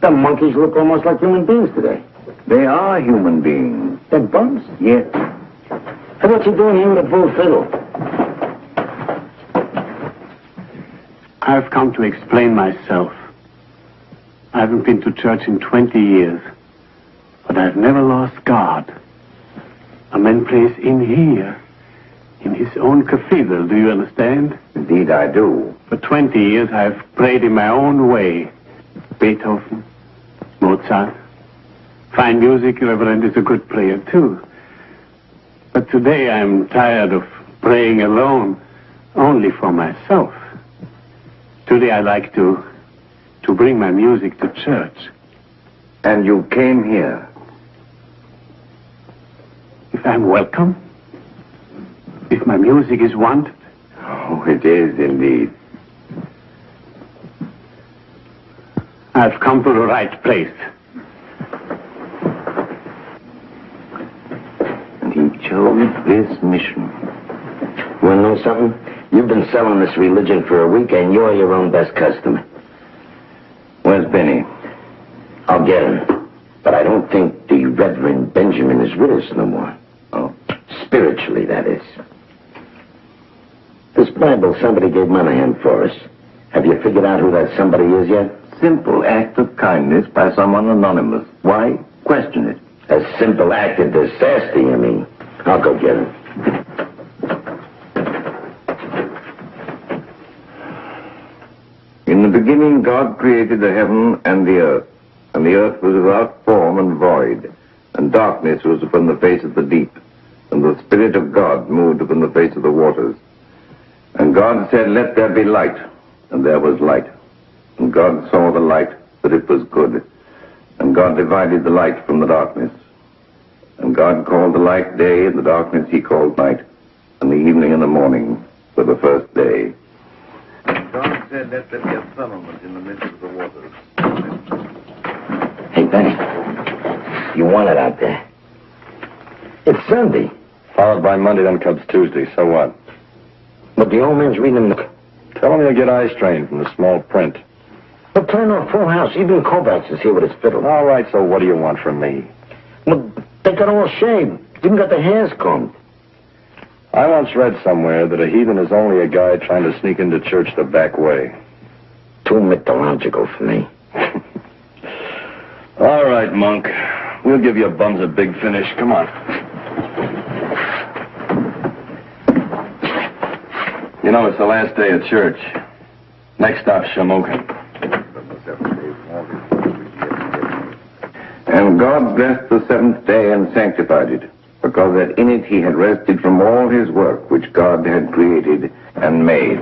the monkeys look almost like human beings today. They are human beings. Dead bums? Yeah. Hey, what you doing here with a full fiddle? I've come to explain myself. I haven't been to church in 20 years, but I've never lost God. A man plays in here, in his own cathedral, do you understand? Indeed, I do. For 20 years, I've prayed in my own way. Beethoven, Mozart. Fine music, Reverend is a good player, too. But today I'm tired of praying alone, only for myself. Today I like to bring my music to church. And you came here? If I'm welcome? If my music is wanted? Oh, it is indeed. I've come to the right place. And he chose this mission. You want to know something? You've been selling this religion for a week, and you're your own best customer. Where's Benny? I'll get him. But I don't think the Reverend Benjamin is with us no more. Oh, spiritually, that is. This Bible somebody gave Monahan for us. Have you figured out who that somebody is yet? Simple act of kindness by someone anonymous. Why question it? A simple act of disaster, you mean? I'll go get him. In the beginning, God created the heaven and the earth was without form and void, and darkness was upon the face of the deep, and the Spirit of God moved upon the face of the waters. And God said, "Let there be light," and there was light. And God saw the light, that it was good. And God divided the light from the darkness. And God called the light day, and the darkness he called night, and the evening and the morning were the first day. God said, "Let there be a firmament in the midst of the waters." Hey, Benny, you want it out there? It's Sunday. Followed by Monday, then comes Tuesday. So what? But the old man's reading the... Tell him he'll get eye strain from the small print. But turn on Full House. Even Kovacs is here with his fiddle. All right, so what do you want from me? Well, they got all shaved. Even got their hairs combed. I once read somewhere that a heathen is only a guy trying to sneak into church the back way. Too mythological for me. All right, Monk. We'll give you bums a big finish. Come on. You know, it's the last day of church. Next stop, Shamokin. And God blessed the seventh day and sanctified it, because that in it he had rested from all his work which God had created and made.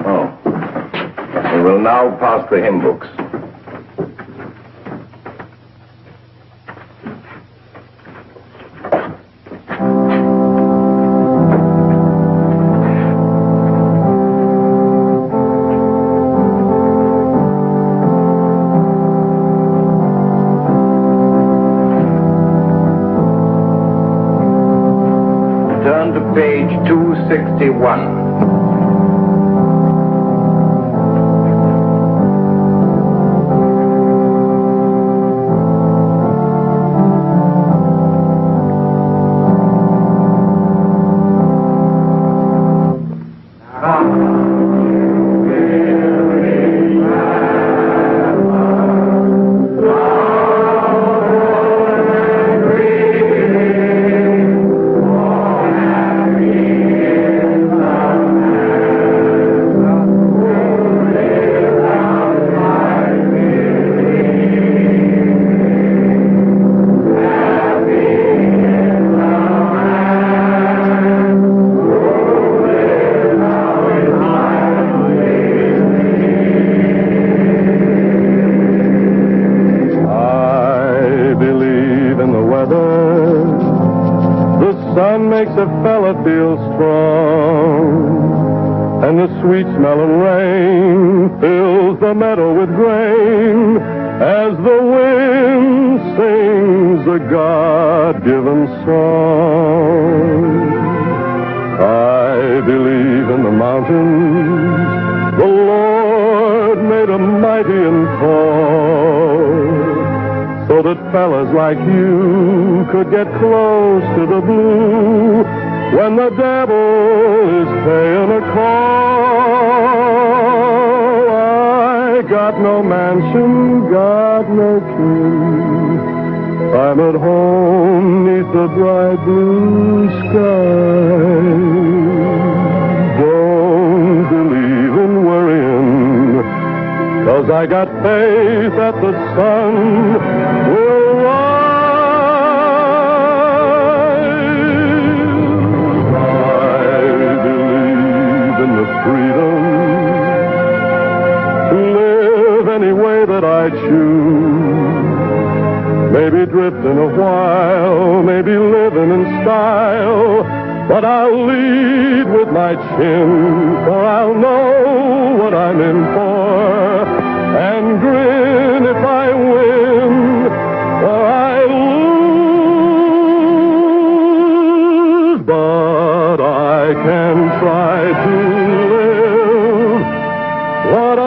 Oh. We will now pass the hymn books. Turn to page 261. Makes a fella feel strong, and the sweet smell of rain fills the meadow with grain as the wind sings a God-given song. I believe in the mountains the Lord made 'em mighty and tall, so that fellas like you could get close to the blue when the devil is paying a call. I got no mansion, got no king. I'm at home neath the bright blue sky. Don't believe in worrying, 'cause I got faith that the sun will rise. I believe in the freedom to live any way that I choose. Maybe drifting a while, maybe living in style, but I'll lead with my chin, for I'll know what I'm in for, and grin if I win, or I lose. But I can try to live what I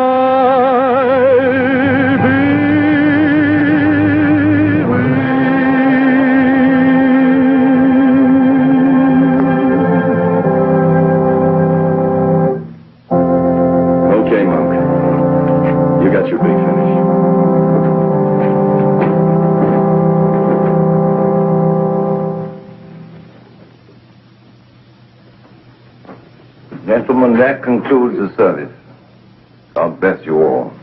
Gentlemen, that concludes the service. God bless you all.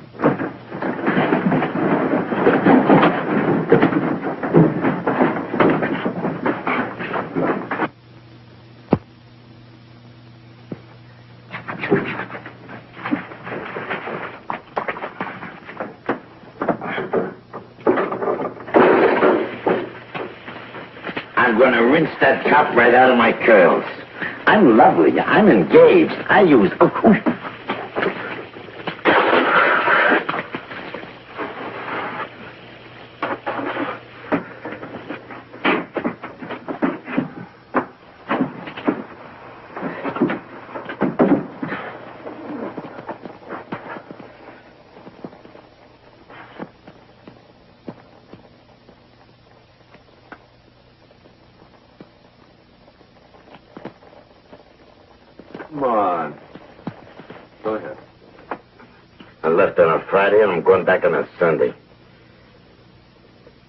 I'm gonna rinse that cop right out of my curls. I'm lovely. I'm engaged. I use... Come on. Go ahead. I left on a Friday and I'm going back on a Sunday.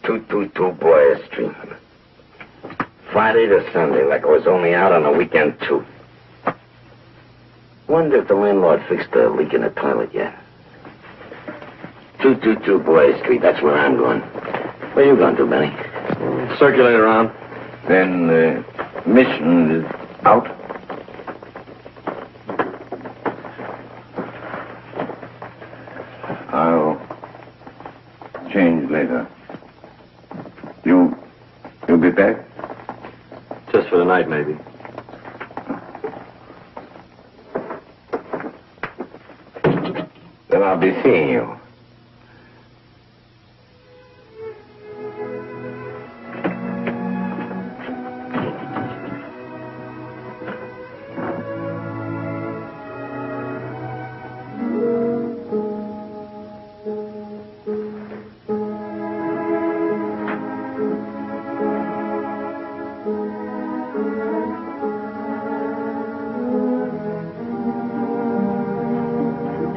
222 Boyer Street. Friday to Sunday, like I was only out on a weekend, too. Wonder if the landlord fixed the leak in the toilet yet. 222 Boyer Street, that's where I'm going. Where you going to, Benny? Circulate around. Then the mission is out. I'll change later. You'll be back? Just for the night, maybe. Then I'll be seeing you.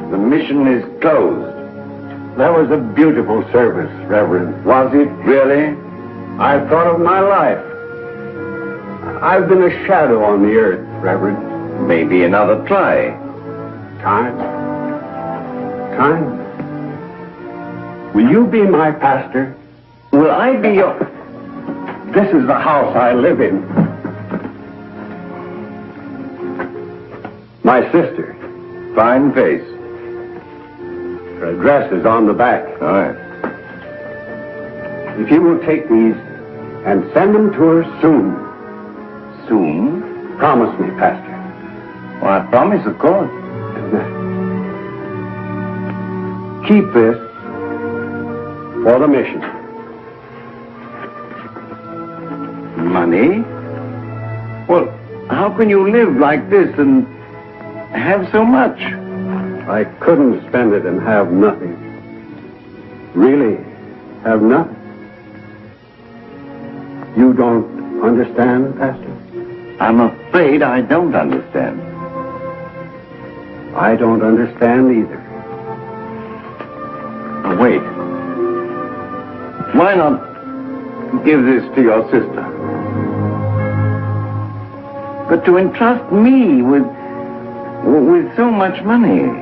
The mission is closed. That was a beautiful service, Reverend. Was it really? I thought of my life. I've been a shadow on the earth, Reverend. Maybe another try. Time? Will you be my pastor? Will I be your... This is the house I live in. My sister. Fine face. Her address is on the back. All right. If you will take these and send them to her soon. Soon? Promise me, Pastor. Well, I promise, of course. Keep this for the mission. Money? Well, how can you live like this and have so much? I couldn't spend it and have nothing. Really have nothing. You don't understand, Pastor? I'm afraid I don't understand. I don't understand either. Oh, wait. Why not give this to your sister? But to entrust me with so much money.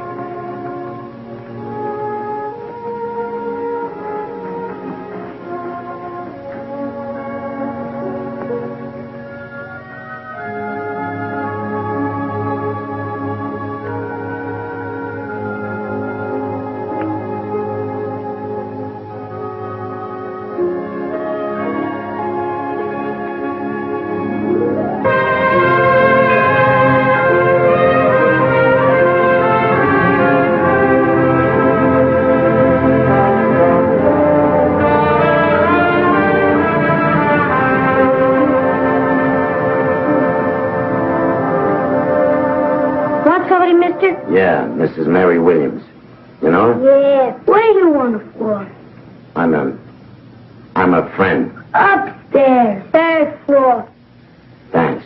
Yeah, Mrs. Mary Williams. You know? Yeah. Where do you want to floor? I'm a friend. Upstairs, third floor. Thanks.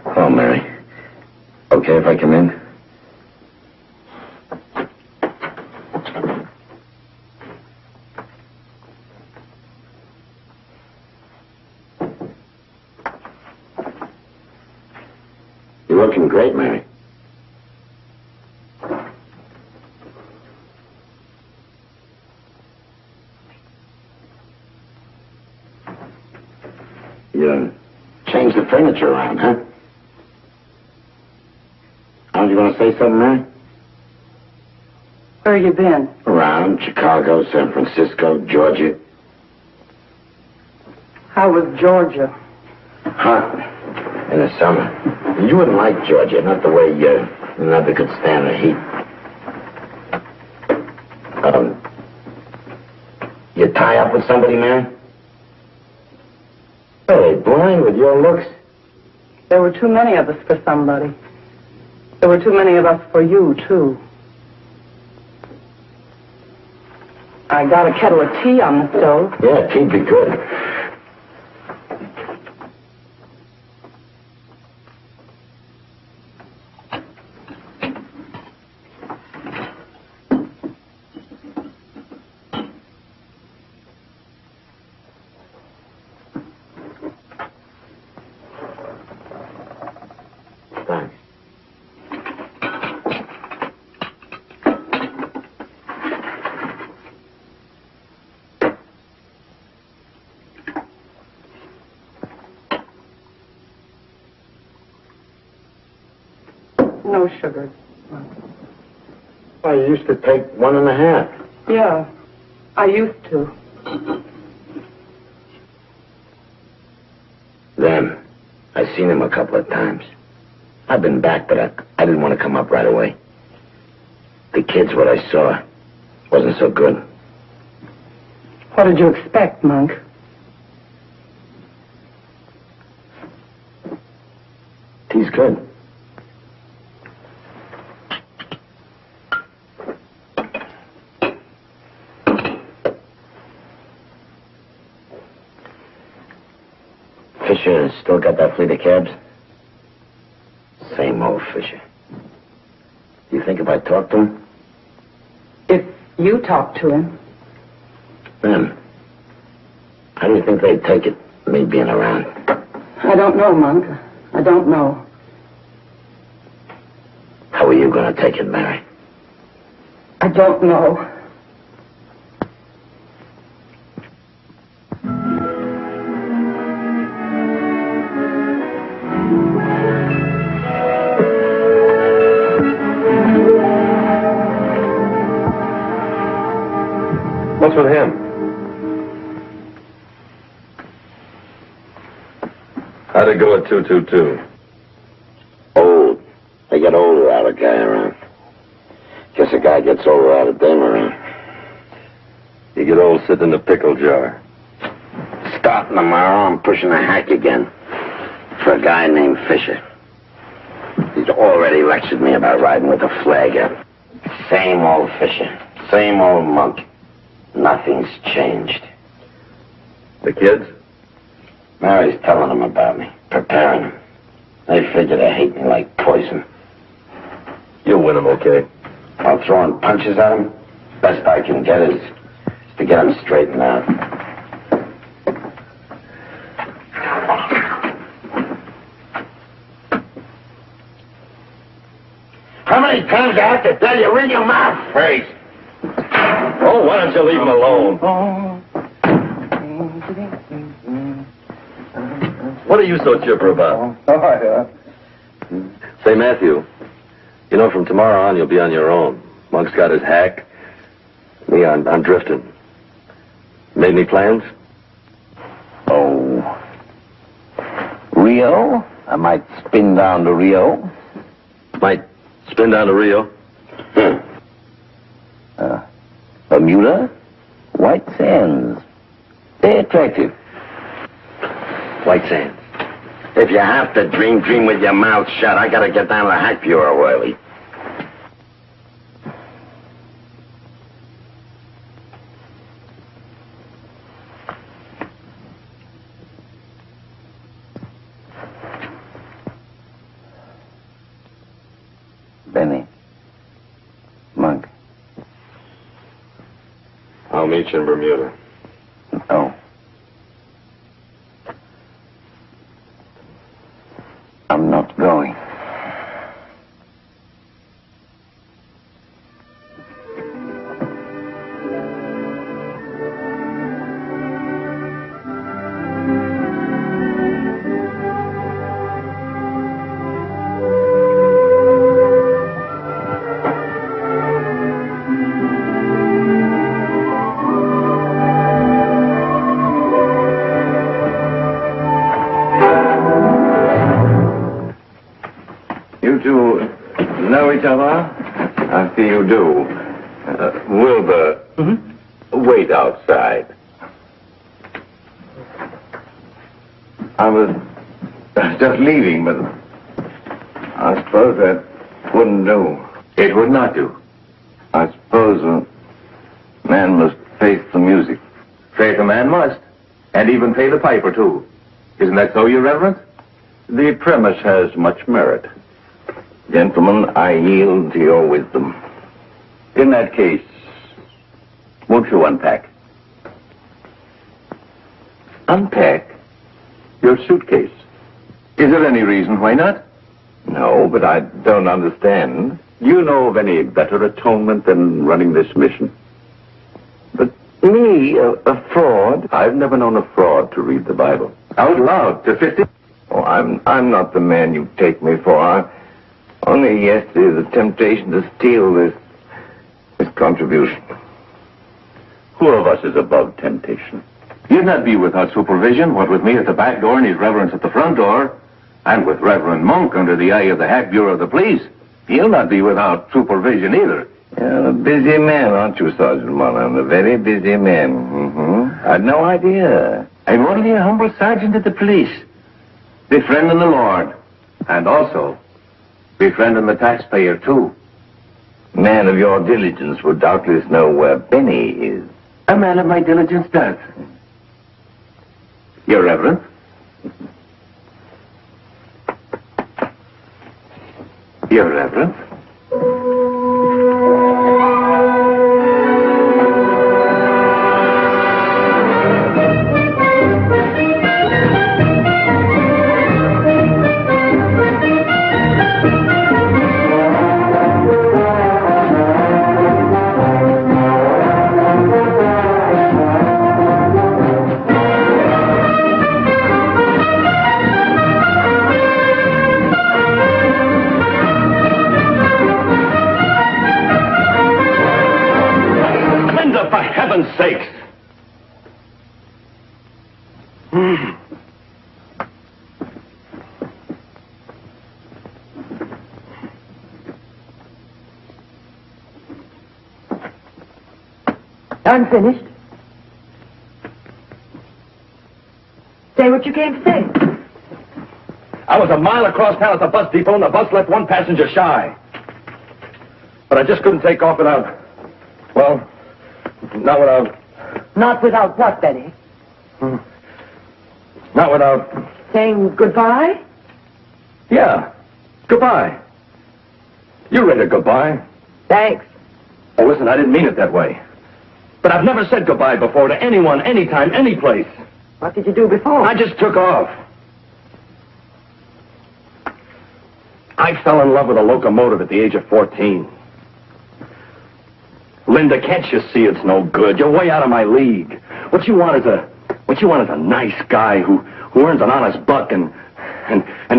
Hello, Mary. Okay if I come in? You're looking great, Mary. You changed the furniture around, huh? Aren't you going to say something, Mary? Where you been? Around Chicago, San Francisco, Georgia. How was Georgia? Hot in the summer. You wouldn't like Georgia, not the way you never could stand the heat. You tie up with somebody, Mary? Are they blind with your looks? There were too many of us for somebody. There were too many of us for you, too. I got a kettle of tea on the stove. Yeah, tea'd be good. Thanks. No sugar. Well, you used to take 1.5. Yeah, I used to. Them. I've seen him a couple of times. I've been back, but I didn't want to come up right away. The kids, what I saw, wasn't so good. What did you expect, Monk? Tea's good. Fisher still got that fleet of cabs? Same old Fisher. You think if I talk to him? If you talk to him. Them. How do you think they'd take it, me being around? I don't know, Monk. I don't know. How are you going to take it, Mary? I don't know. What's with him? How'd it go at 222? Old. They get older out of guy around. Guess a guy gets older out of them around. You get old sitting in the pickle jar. Starting tomorrow, I'm pushing a hack again for a guy named Fisher. He's already lectured me about riding with a flagger. Same old Fisher, same old monk. Nothing's changed. The kids? Mary's telling them about me, preparing them. They figure they hate me like poison. You'll win them, okay? While throwing punches at them, best I can get is to get them straightened out. How many times I have to tell you, ring your mouth first? Oh, why don't you leave them alone? What are you so chipper about? Say, Matthew, you know, from tomorrow on, you'll be on your own. Monk's got his hack. Me, I'm drifting. Made any plans? Oh. Rio? I might spin down to Rio. Might spin down to Rio. Bermuda? White Sands. They're attractive. White Sands. If you have to dream with your mouth shut. I gotta get down to the Hack Bureau early. Benny. Monk. I'll meet you in Bermuda. No. I'm not going. Know each other? I see you do. Wilbur, wait outside. I was just leaving, but I suppose that wouldn't do. It would not do. I suppose a man must face the music. Face a man must. And even pay the piper, too. Isn't that so, Your Reverence? The premise has much merit. Gentlemen, I yield to your wisdom. In that case, won't you unpack? Unpack? Your suitcase. Is there any reason why not? No, but I don't understand. Do you know of any better atonement than running this mission? But me, a fraud? I've never known a fraud to read the Bible. Out loud, to 50? Oh, I'm not the man you take me for. Only yesterday, the temptation to steal this contribution. Who of us is above temptation? You'd not be without supervision, what with me at the back door and his reverence at the front door, and with Reverend Monk under the eye of the Hack Bureau of the Police. You'll not be without supervision either. You're a busy man, aren't you, Sergeant Mullen? A very busy man. I'd no idea. I'm only a humble sergeant at the police. Befriending the Lord. And also befriending the taxpayer, too. Man of your diligence would doubtless know where Benny is. A man of my diligence does. Your Reverence. Your Reverence. Sakes. I'm finished. what you came to say. I was a mile across town at the bus depot, and the bus left one passenger shy. But I just couldn't take off without... Well, not without... Not without what, Benny? Not without... Saying goodbye? Yeah. Goodbye. You read it goodbye. Thanks. Oh, listen, I didn't mean it that way. But I've never said goodbye before to anyone, anytime, any place. What did you do before? I just took off. I fell in love with a locomotive at the age of 14. Linda, can't you see it's no good? You're way out of my league. What you want is a nice guy who earns an honest buck and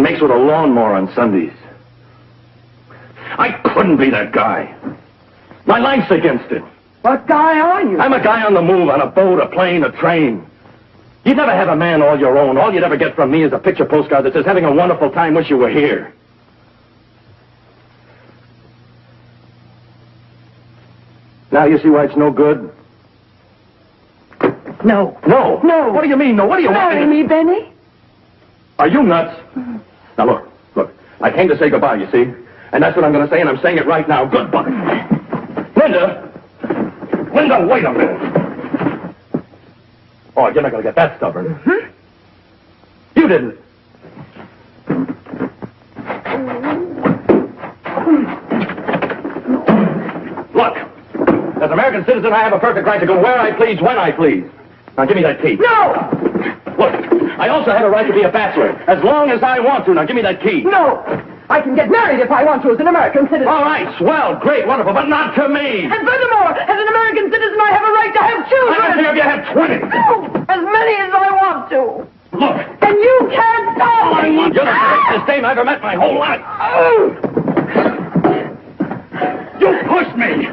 makes with a lawnmower on Sundays. I couldn't be that guy. My life's against it. What guy are you? I'm a guy on the move, on a boat, a plane, a train. You'd never have a man all your own. All you'd ever get from me is a picture postcard that says, having a wonderful time, wish you were here. Now you see why it's no good? No. No? No. What do you mean, no? What do you want? Marry me, Benny? Are you nuts? Now look. I came to say goodbye, you see? And that's what I'm going to say, and I'm saying it right now. Goodbye. Linda, wait a minute. Oh, you're not going to get that stubborn. You didn't. Look, as an American citizen, I have a perfect right to go where I please, when I please. Now, give me that key. No! Look, I also have a right to be a bachelor, as long as I want to. Now, give me that key. No! I can get married if I want to as an American citizen. All right, swell, great, wonderful, but not to me. And furthermore, as an American citizen, I have a right to have children. I don't care if you have 20. No, as many as I want to. Look. And you can't stop me. You're the greatest dame I've ever met in my whole life. You pushed me.